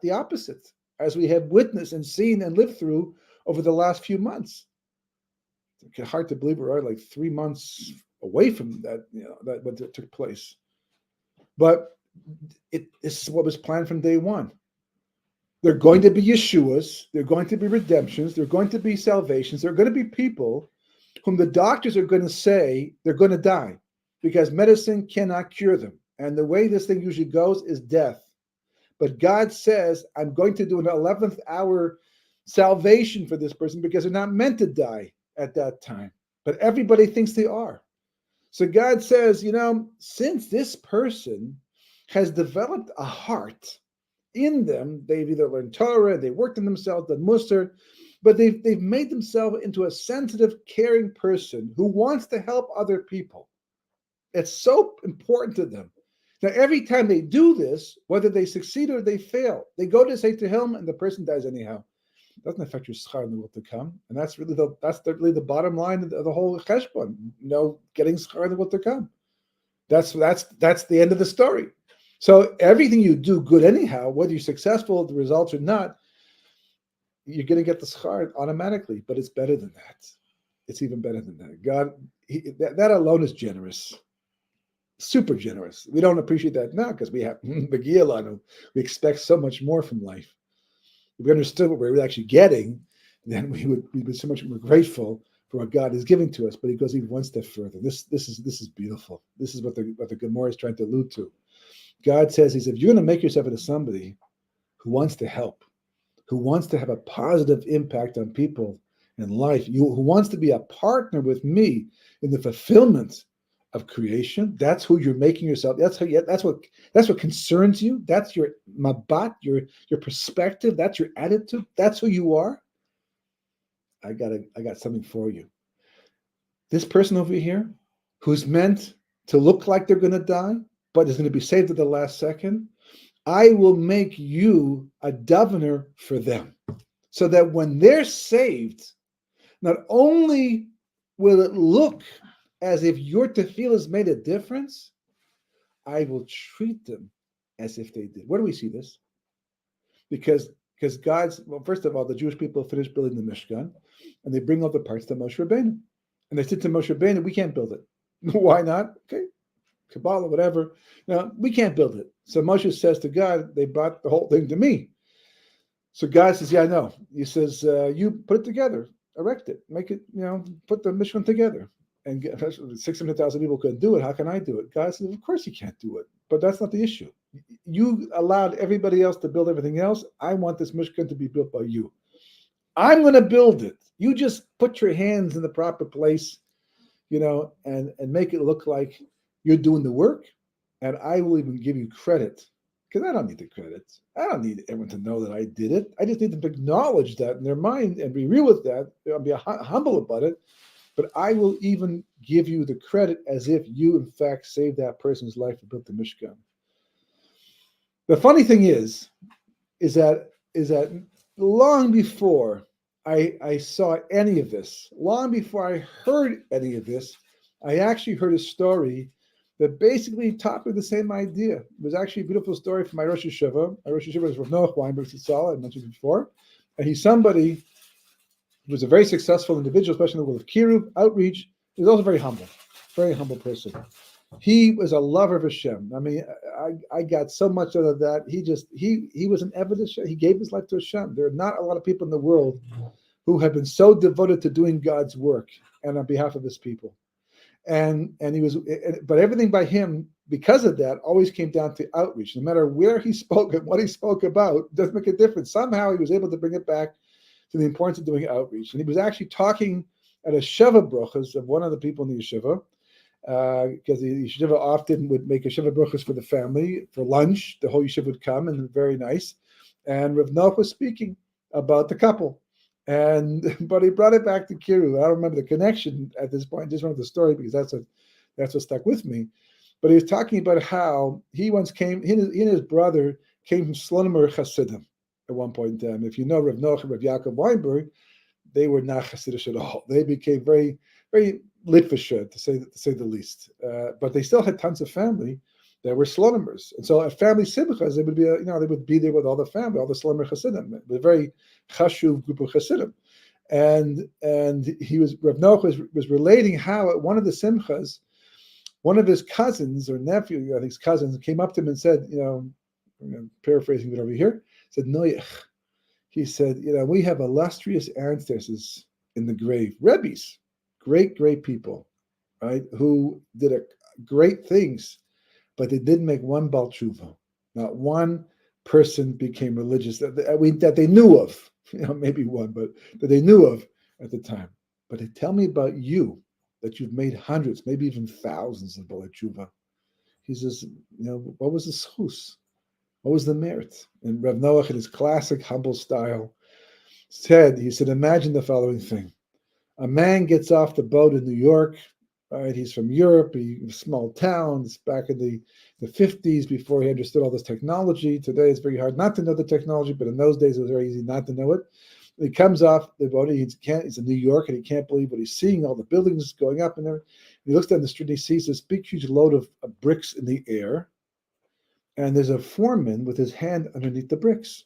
the opposite, as we have witnessed and seen and lived through over the last few months. It's hard to believe we're like 3 months away from that, that what took place. But this is what was planned from day one. There are going to be Yeshuas, there are going to be redemptions, there are going to be salvations, there are going to be people whom the doctors are going to say they're going to die because medicine cannot cure them. And the way this thing usually goes is death. But God says, I'm going to do an 11th hour salvation for this person because they're not meant to die at that time. But everybody thinks they are. So God says, since this person has developed a heart in them, they've either learned Torah, they worked on themselves, done Musar, but they've made themselves into a sensitive, caring person who wants to help other people. It's so important to them. Now, every time they do this, whether they succeed or they fail, they go to say to him, and the person dies anyhow. It doesn't affect your schar in the world to come, and that's really the bottom line of the whole cheshbon. Getting schar in the world to come. That's the end of the story. So everything you do good anyhow, whether you're successful, the results or not, you're going to get the schar automatically. But it's better than that. It's even better than that. God, that alone is generous. Super generous. We don't appreciate that now because we have the Geula. We expect so much more from life. If we understood what we're actually getting, then we'd be so much more grateful for what God is giving to us. But He goes even one step further. This is beautiful. This is what the Gemara is trying to allude to. God says, He said, if you're going to make yourself into somebody who wants to help, who wants to have a positive impact on people in life, who wants to be a partner with me in the fulfillment of creation, that's who you're making yourself. That's what concerns you. That's your mabat, your perspective. That's your attitude. That's who you are. I got something for you. This person over here, who's meant to look like they're going to die, but is going to be saved at the last second, I will make you a governor for them, so that when they're saved, not only will it look as if your tefillah has made a difference, I will treat them as if they did. Where do we see this? Because Because first of all, the Jewish people finished building the Mishkan, and they bring all the parts to Moshe Rabbeinu. And they said to Moshe Rabbeinu, we can't build it. Why not? Okay, Kabbalah, whatever. No, we can't build it. So Moshe says to God, they brought the whole thing to me. So God says, yeah, I know. He says, you put it together, erect it, make it, put the Mishkan together. And 600,000 people couldn't do it. How can I do it? God says, of course you can't do it. But that's not the issue. You allowed everybody else to build everything else. I want this Mishkan to be built by you. I'm going to build it. You just put your hands in the proper place, and make it look like you're doing the work. And I will even give you credit, because I don't need the credit. I don't need everyone to know that I did it. I just need them to acknowledge that in their mind and be real with that. I'll be humble about it. But I will even give you the credit as if you, in fact, saved that person's life and built the Mishkan. The funny thing is that long before I saw any of this, long before I heard any of this, I actually heard a story that basically taught me the same idea. It was actually a beautiful story from my Rosh Yeshiva. My Rosh Yeshiva is Rav Noach Weinberg Tzitzel, I mentioned before. And he's somebody who was a very successful individual, especially in the world of Kiruv, outreach. He was also very humble person. He was a lover of Hashem. I mean, I got so much out of that. He was an evidence. He gave his life to Hashem. There are not a lot of people in the world who have been so devoted to doing God's work and on behalf of his people. And he was, but everything by him, because of that, always came down to outreach. No matter where he spoke and what he spoke about, doesn't make a difference. Somehow he was able to bring it back to the importance of doing outreach. And he was actually talking at a Sheva Brochas of one of the people in the yeshiva, because the yeshiva often would make a Sheva Brochas for the family, for lunch. The whole yeshiva would come, and very nice. And Rav Noach was speaking about the couple. But he brought it back to Kiruv. I don't remember the connection at this point. I just remember the story because that's what stuck with me. But he was talking about how he once came, he and his brother came from Slonomer Hasidim at one point in time. If you know Rav Noach and Rav Yaakov Weinberg, they were not Hasidish at all. They became very, very Litvisher, to say the least. But they still had tons of family that were Slonomers. And so at family simchas, they would be, they would be there with all the family, all the Slonomer Hasidim. It was a very chashuv group of Hasidim. And Rav Noach was relating how at one of the simchas, one of his cousins or nephew, I think his cousins, came up to him and said, I'm paraphrasing it over here, said, Noach, he said, we have illustrious ancestors in the grave, Rebbes, great people, right, who did great things, but they didn't make one Baal Tshuva. Not one person became religious that they knew of, maybe one, but that they knew of at the time. But they tell me about you, that you've made hundreds, maybe even thousands of Baal Tshuva. He says, what was the schus? What was the merit? And Rav Noach, in his classic humble style, he said, imagine the following thing. A man gets off the boat in New York, right? He's from Europe, a small town. It's back in the 50s before he understood all this technology. Today it's very hard not to know the technology, but in those days it was very easy not to know it. He comes off the boat, he's in New York, and he can't believe what he's seeing, all the buildings going up and there. He looks down the street and he sees this big, huge load of bricks in the air. And there's a foreman with his hand underneath the bricks.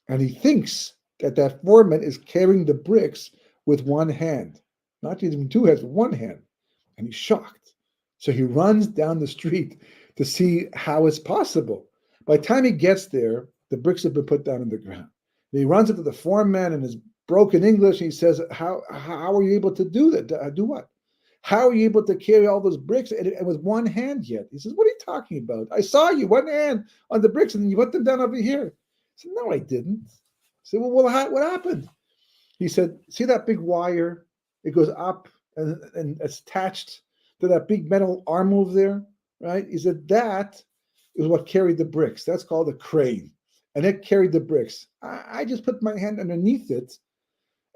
And he thinks that foreman is carrying the bricks with one hand. Not even two hands, with one hand. And he's shocked. So he runs down the street to see how it's possible. By the time he gets there, the bricks have been put down on the ground. And he runs up to the foreman in his broken English. And he says, how are you able to do that? Do what? How are you able to carry all those bricks and with one hand yet? He says, what are you talking about? I saw you, one hand on the bricks, and then you put them down over here. I said, no, I didn't. I said, well, what happened? He said, see that big wire? It goes up and it's attached to that big metal arm over there, right? He said, that is what carried the bricks. That's called a crane. And it carried the bricks. I just put my hand underneath it,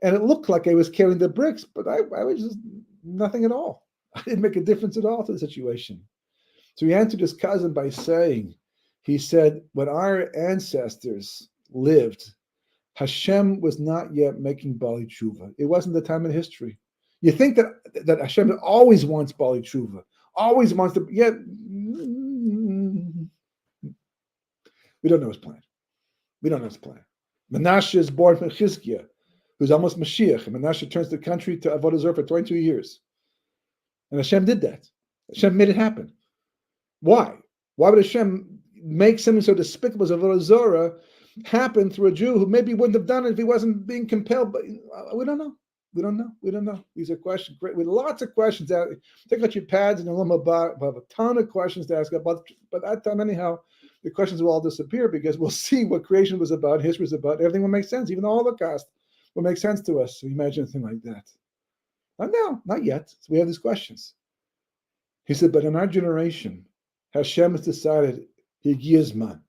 and it looked like I was carrying the bricks, but I was just nothing at all. I didn't make a difference at all to the situation. So he answered his cousin by saying, he said, when our ancestors lived, Hashem was not yet making Bali Tshuva. It wasn't the time in history. You think that Hashem always wants Bali Tshuva, always wants to, yet we don't know his plan. We don't know his plan. Menashe is born from Chizkiah, who's almost Mashiach. And Menashe turns the country to Avodah Zarah for 22 years. And Hashem did that. Hashem made it happen. Why? Why would Hashem make something so despicable as Avodah Zarah happen through a Jew who maybe wouldn't have done it if he wasn't being compelled? But we don't know. We don't know. We don't know. These are questions. Great. With lots of questions. Take out your pads and we'll have a ton of questions to ask about. But that time, anyhow, the questions will all disappear because we'll see what creation was about, history was about. Everything will make sense. Even the Holocaust will make sense to us. So imagine a thing like that. Not now, not yet. So we have these questions. He said, but in our generation, Hashem has decided, Higiyazman,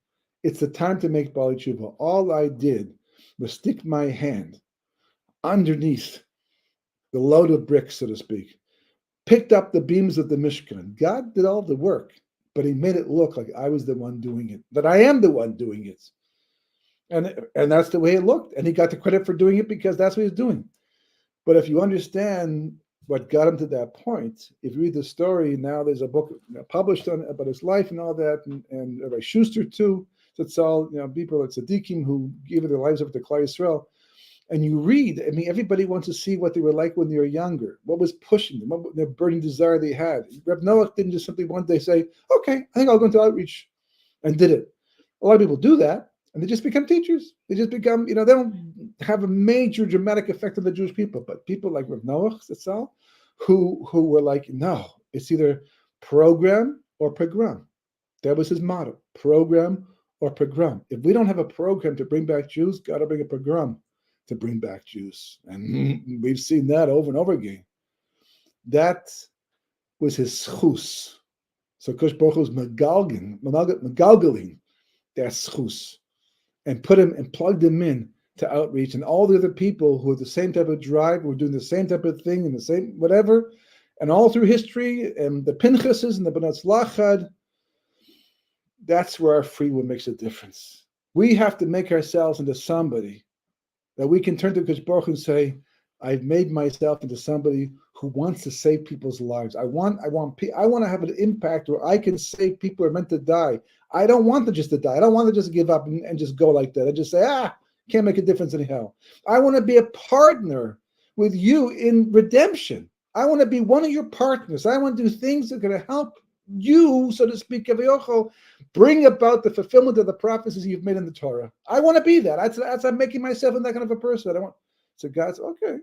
it's the time to make Bali Tshuva. All I did was stick my hand underneath the load of bricks, so to speak, picked up the beams of the Mishkan. God did all the work, but he made it look like I was the one doing it, that I am the one doing it. And that's the way it looked. And he got the credit for doing it because that's what he's doing. But if you understand what got him to that point, if you read the story, now there's a book published on about his life and all that, and Rabbi Schuster too, that's all, people like tzaddikim who gave their lives over to Klal Yisrael. And you read, I mean, everybody wants to see what they were like when they were younger, what was pushing them, what their burning desire they had. Reb Noach didn't just simply one day say, okay, I think I'll go into outreach, and did it. A lot of people do that, and they just become teachers. They just become, they don't have a major dramatic effect on the Jewish people. But people like Reb Noach, that's all, who were like, no, it's either program or pogrom. That was his motto, program or pogrom. If we don't have a program to bring back Jews, got to bring a pogrom to bring back Jews. And we've seen that over and over again. That was his schus. So Kosh Baruch Hu was megalgaling that schus and put him and plugged him in to outreach. And all the other people who had the same type of drive were doing the same type of thing and the same whatever. And all through history, and the Pinchases and the Bnei Tzlachad, that's where our free will makes a difference. We have to make ourselves into somebody that we can turn to Kosh Baruch Hu and say, I've made myself into somebody who wants to save people's lives. I want to have an impact where I can save people who are meant to die. I don't want them just to die. I don't want them just to give up and just go like that. I just say, can't make a difference anyhow. I want to be a partner with you in redemption. I want to be one of your partners. I want to do things that are going to help you, so to speak, bring about the fulfillment of the prophecies you've made in the Torah. I want to be that. That's I'm making myself in that kind of a person. So God's okay.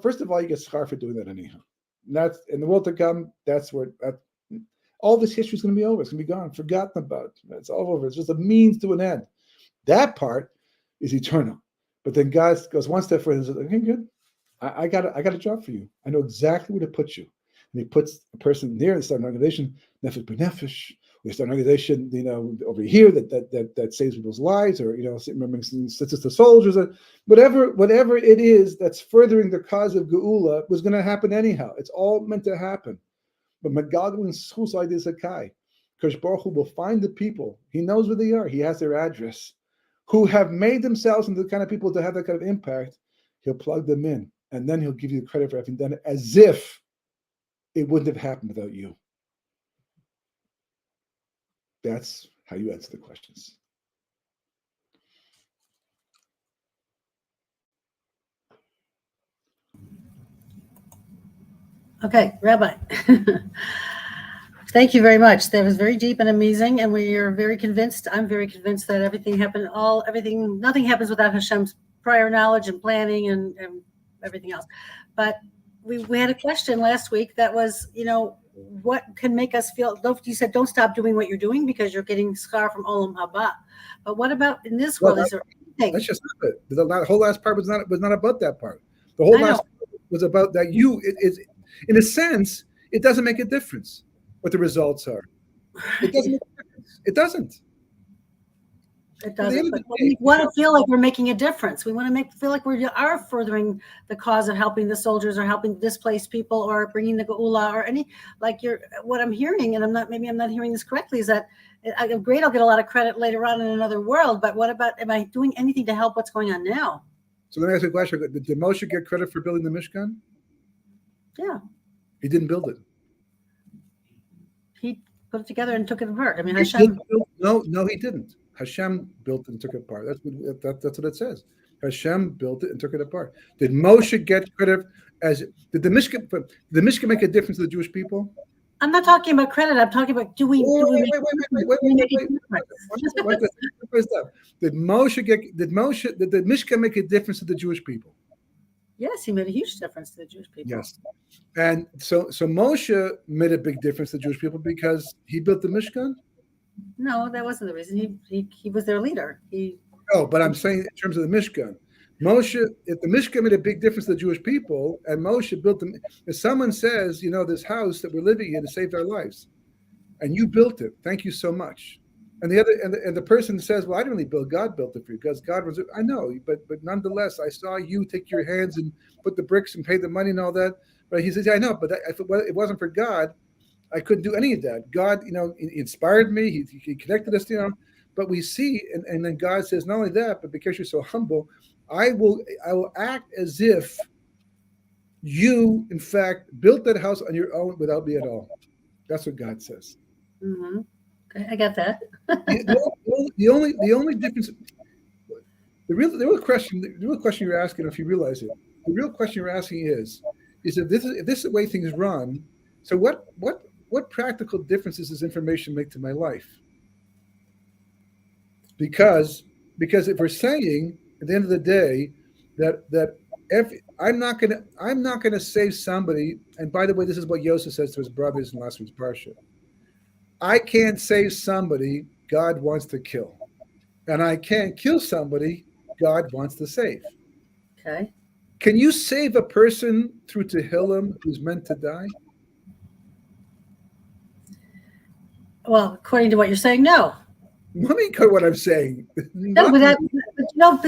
First of all, you get schar for doing that anyhow. And that's in the world to come. That's where all this history is going to be over. It's going to be gone, forgotten about. It's all over. It's just a means to an end. That part is eternal. But then God goes one step further and says, okay, good. I got a job for you. I know exactly where to put you. And he puts a person there and start an organization, Nefesh B'Nefesh. We start an organization, over here that saves people's lives, or remembering statistics to soldiers, or whatever it is that's furthering the cause of Geula was going to happen anyhow. It's all meant to happen. But Megalgalin Schus Idei Zakai, Kosh Baruch Hu will find the people. He knows where they are. He has their address, who have made themselves into the kind of people to have that kind of impact. He'll plug them in, and then he'll give you the credit for having done it, as if it wouldn't have happened without you. That's how you answer the questions. Okay, Rabbi. Thank you very much. That was very deep and amazing, and we are very convinced. I'm very convinced that nothing happens without Hashem's prior knowledge and planning and everything else. But we had a question last week that was, what can make us feel? You said don't stop doing what you're doing because you're getting schar from Olam Haba. But what about in this world? Is there anything? That's just it. The whole last part was not about that part. The whole last part was about that in a sense, it doesn't make a difference what the results are. It doesn't make a difference. It doesn't. It doesn't. But we want to feel like we're making a difference. We want to feel like we are furthering the cause of helping the soldiers or helping displaced people or bringing the Geula or what I'm hearing, and maybe I'm not hearing this correctly, is that great, I'll get a lot of credit later on in another world, but what about, am I doing anything to help what's going on now? So let me ask you a question. Did Moshe get credit for building the Mishkan? Yeah. He didn't build it. He put it together and took it apart. I mean, Hashem. No, he didn't. Hashem built it and took it apart. That's what it says. Hashem built it and took it apart. Did Moshe get credit did the Mishkan make a difference to the Jewish people? I'm not talking about credit. I'm talking about do we make a difference? Did the Mishkan make a difference to the Jewish people? Yes, he made a huge difference to the Jewish people. Yes. And so Moshe made a big difference to the Jewish people because he built the Mishkan? No, that wasn't the reason. He was their leader. But I'm saying in terms of the Mishkan. If the Mishkan made a big difference to the Jewish people, and Moshe built them, if someone says, this house that we're living in has saved our lives, and you built it, thank you so much. And the person says, well, I didn't really build, God built it for you, because God was, I know, but nonetheless, I saw you take your hands and put the bricks and pay the money and all that. But he says, yeah, I know, but if it wasn't for God, I couldn't do any of that. God, he inspired me, he connected us, but we see, and then God says, not only that, but because you're so humble, I will act as if you, in fact, built that house on your own without me at all. That's what God says. Mm-hmm. Okay, I got that. the only difference, the real question you're asking, if you realize it, the real question you're asking is if this is the way things run, so what practical differences does information make to my life? Because if we're saying at the end of the day that if I'm not gonna save somebody, and by the way, this is what Yosef says to his brothers in last week's parsha. I can't save somebody God wants to kill, and I can't kill somebody God wants to save. Okay. Can you save a person through Tehillim who's meant to die? Well, according to what you're saying, no. Let me cut what I'm saying. No, but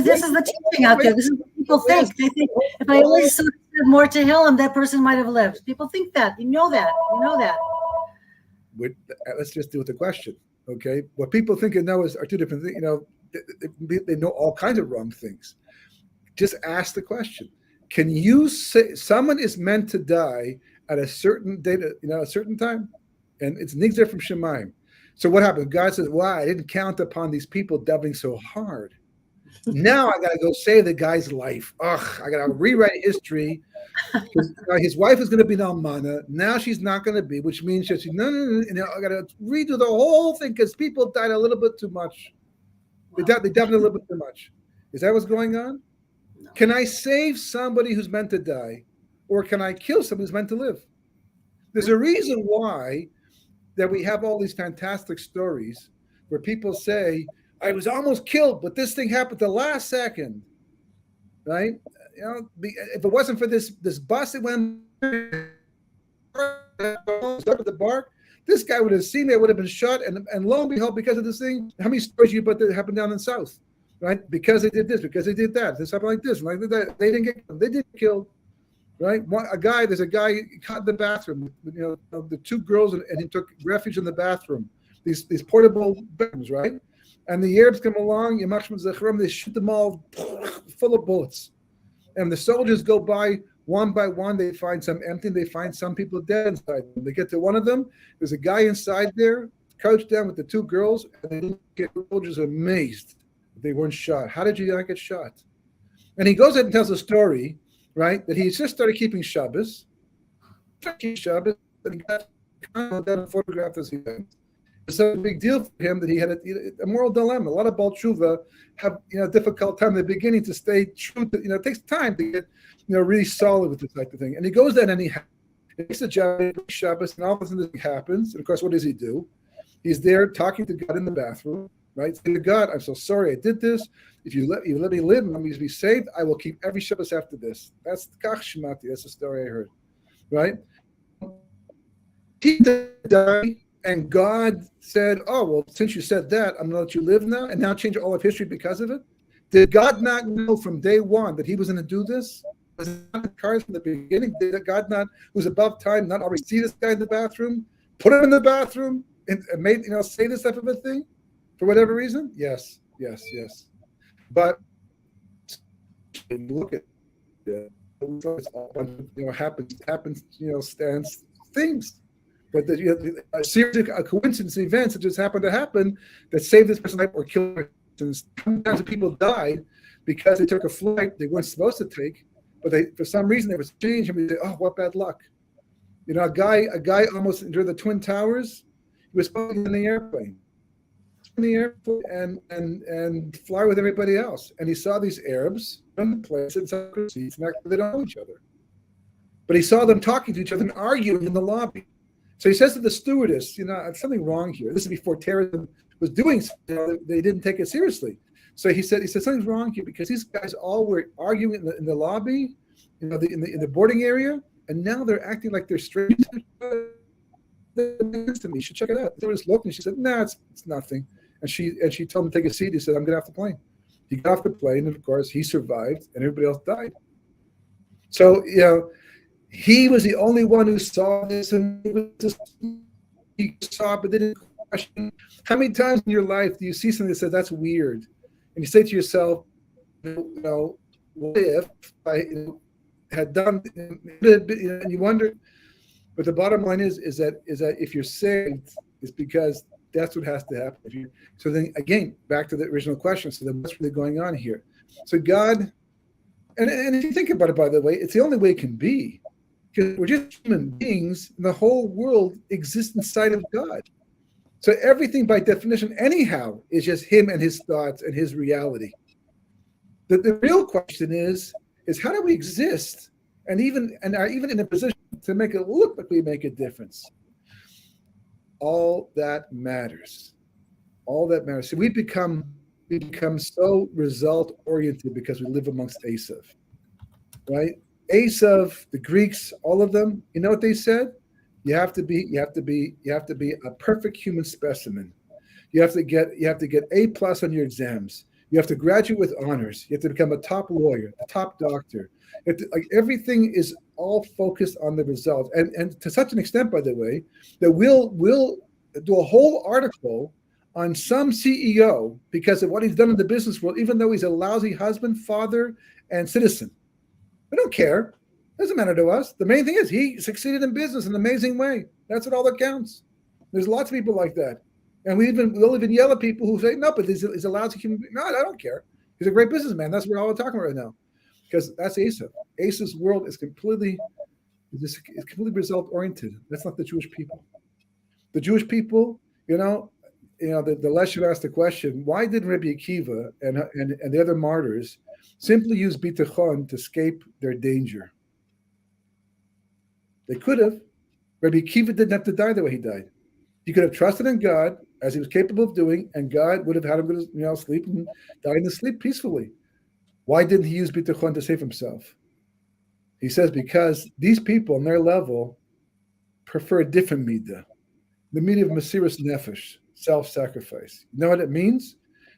this is the teaching out there. This is what people think. They think if I only said more to Hillel, that person might have lived. People think that. You know that. Let's just deal with the question, okay? What people think and know are two different things. They know all kinds of wrong things. Just ask the question. Can you say someone is meant to die at a certain date, a certain time? And it's nigzer from Shemaim. So what happened? God says, wow, I didn't count upon these people davening so hard. Now I got to go save the guy's life. Ugh, I got to rewrite history. His wife is going to be an almana. Now she's not going to be, which means she's no. I got to redo the whole thing because people died a little bit too much. They died a little bit too much. Is that what's going on? No. Can I save somebody who's meant to die, or can I kill somebody who's meant to live? There's a reason why that we have all these fantastic stories where people say, I was almost killed, but this thing happened the last second, right? If it wasn't for this bus that went up the bark, this guy would have seen me, would have been shot, and lo and behold, because of this thing, how many stories you put that happened down in the South, right? Because they did this, because they did that, this happened like this, like that. They didn't get killed. They did killed. Right, there's a guy caught in the bathroom. The two girls, and he took refuge in the bathroom. These portable bathrooms, right? And the Arabs come along, they shoot them all full of bullets. And the soldiers go by one, they find some empty, they find some people dead inside them. They get to one of them, there's a guy inside there, crouched down with the two girls, and the soldiers are amazed that they weren't shot. How did you not get shot? And he goes ahead and tells a story, right, that he just started keeping Shabbos, and he got photographed as he went. It's a big deal for him that he had a moral dilemma. A lot of Baal Tshuva have a difficult time in the beginning to stay true to, it takes time to get really solid with this type of thing. And he goes there and he makes a job, Shabbos, and all of a sudden this happens. And of course, what does he do? He's there talking to God in the bathroom, right? Saying to God, I'm so sorry I did this. If you let me live and let me be saved, I will keep every Shabbos after this. That's Kach Shemati. That's the story I heard, right? He died, and God said, oh, well, since you said that, I'm going to let you live now, and now change all of history because of it? Did God not know from day one that he was going to do this? Was it not in the cards from the beginning? Did God not, who's above time, not already see this guy in the bathroom, put him in the bathroom, and made, say this type of a thing for whatever reason? Yes. But look at it. Happens, stands things. But a series of coincidence events that just happened to happen that saved this person's life or killed her. Sometimes people died because they took a flight they weren't supposed to take, but for some reason there was change, and we say, "Oh, what bad luck!" A guy almost endured the Twin Towers. He was supposed to get in the airplane, and fly with everybody else, and he saw these Arabs in the place in some seats, and they don't know each other, but he saw them talking to each other and arguing in the lobby. So he says to the stewardess, "There's something wrong here." This is before terrorism was doing something. They didn't take it seriously. So he said something's wrong here because these guys all were arguing in the lobby, in the boarding area, and now they're acting like they're strangers to me. You should check it out. The stewardess looked and she said, "No, it's nothing." And she told him to take a seat. He said, "I'm getting off the plane." He got off the plane, and of course he survived, and everybody else died. So he was the only one who saw this, and he saw it, but didn't question. How many times in your life do you see something that says that's weird, and you say to yourself, "What if I had done?" And you wonder. But the bottom line is that if you're saved, it's because that's what has to happen. So then again, back to the original question. So then, what's really going on here? So God, and if you think about it, by the way, it's the only way it can be. Because we're just human beings, and the whole world exists inside of God. So everything, by definition, anyhow, is just Him and His thoughts and His reality. The real question is how do we exist, and are even in a position to make it look like we make a difference? All that matters. All that matters. So we become so result oriented because we live amongst Esav, right? Esav, the Greeks, all of them, you know what they said? You have to be a perfect human specimen. You have to get A+ on your exams. You have to graduate with honors. You have to become a top lawyer, a top doctor. Everything is all focused on the result, and to such an extent, by the way, that we'll do a whole article on some CEO because of what he's done in the business world, even though he's a lousy husband, father, and citizen. We don't care. Doesn't matter to us. The main thing is he succeeded in business in an amazing way. That's what all that counts. There's lots of people like that. And we'll even yell at people who say, "No, but he's a lousy human being." No, I don't care. He's a great businessman. That's what we're all talking about right now. Because that's Esav. Esav's world is completely result oriented. That's not the Jewish people. The Jewish people, the less you ask the question, why did Rabbi Akiva and the other martyrs simply use bitachon to escape their danger? They could have. Rabbi Akiva didn't have to die the way he died. He could have trusted in God as he was capable of doing, and God would have had him go to sleep and die in his sleep peacefully. Why didn't he use bitachon to save himself? He says because these people on their level prefer a different midah, the midah of mesiras nefesh, self-sacrifice. You know what it means?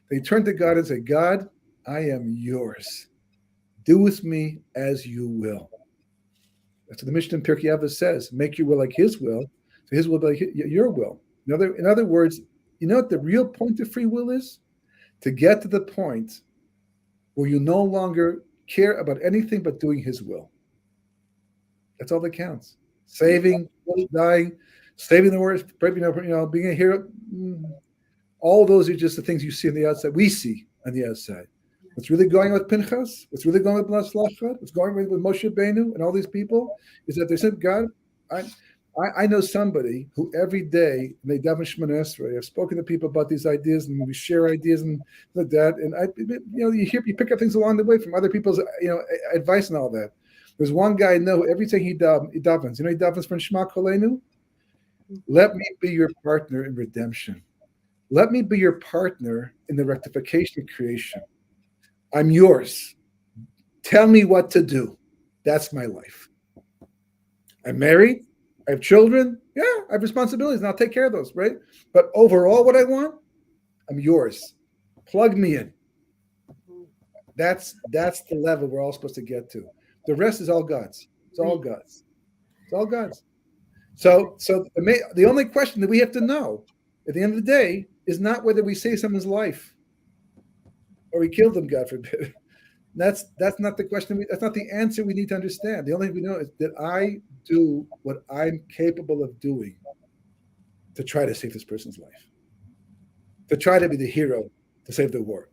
They turn to God and say, "God, I am yours. Do with me as you will." That's what the Mishnah in Pirkei Avos says. Make your will like His will, so His will be like your will. In other words, you know what the real point of free will is? To get to the point where you no longer care about anything but doing His will. That's all that counts. Saving, dying, saving the world, being a hero. All those are just the things you see on the outside. We see on the outside. What's really going on with Pinchas? What's really going on with Blas Lachad? What's going on with Moshe Benu and all these people? Is that they said, "God, I know somebody who every day they daven Shemona Esrei. I've spoken to people about these ideas, and we share ideas and like that. And you pick up things along the way from other people's advice and all that. There's one guy I know every time he davens. He davens from Shema Kolenu. Let me be your partner in redemption. Let me be your partner in the rectification of creation. I'm yours. Tell me what to do. That's my life. I'm married. I have children. Yeah, I have responsibilities, and I'll take care of those, right? But overall, what I want, I'm yours. Plug me in. That's the level we're all supposed to get to. The rest is all God's. It's all God's. It's all God's. So the only question that we have to know at the end of the day is not whether we save someone's life or we kill them, God forbid. That's not the question. That's not the answer we need to understand. The only thing we know is that I do what I'm capable of doing. to try to save this person's life, to try to be the hero to save the war,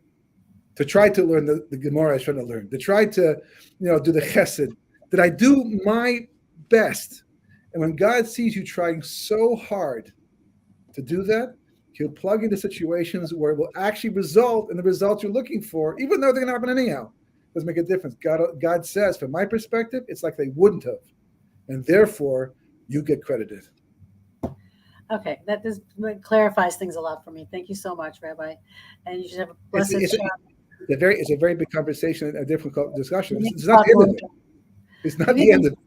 to try to learn the Gemara I was trying to learn, to try to, do the chesed. Did I do my best? And when God sees you trying so hard to do that, he'll plug into situations where it will actually result in the results you're looking for, even though they're going to happen anyhow. Doesn't make a difference. God says, from my perspective, it's like they wouldn't have. And therefore, you get credited. Okay, that clarifies things a lot for me. Thank you so much, Rabbi. And you should have a blessed it's a very big conversation, a difficult discussion. It's not the end of it. It's not the end of it.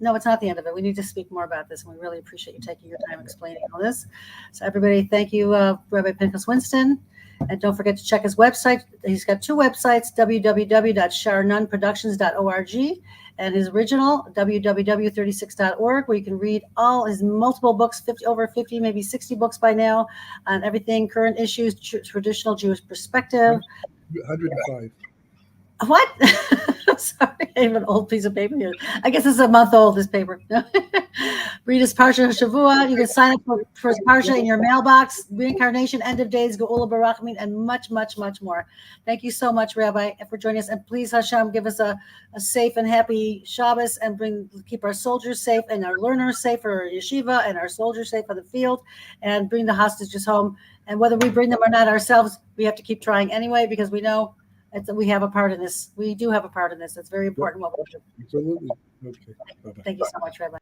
No, it's not the end of it. We need to speak more about this, and we really appreciate you taking your time explaining all this. So everybody, thank you, Rabbi Pinchas Winston. And don't forget to check his website. He's got two websites, www.sharanunproductions.org and his original, www.36.org, where you can read all his multiple books, over 50, maybe 60 books by now, on everything, current issues, traditional Jewish perspective. 105. What? Sorry, I have an old piece of paper here. I guess it's a month old, this paper. Read his Parsha Shavua. You can sign up for his Parsha in your mailbox. Reincarnation, End of Days, Geula Barachmin, and much, much, much more. Thank you so much, Rabbi, for joining us. And please, Hashem, give us a safe and happy Shabbos and keep our soldiers safe and our learners safe for our yeshiva and our soldiers safe on the field, and bring the hostages home. And whether we bring them or not ourselves, we have to keep trying anyway, because we know we have a part in this. We do have a part in this. It's very important what we do. Absolutely. Okay. Bye-bye. Thank you so much, Rabbi.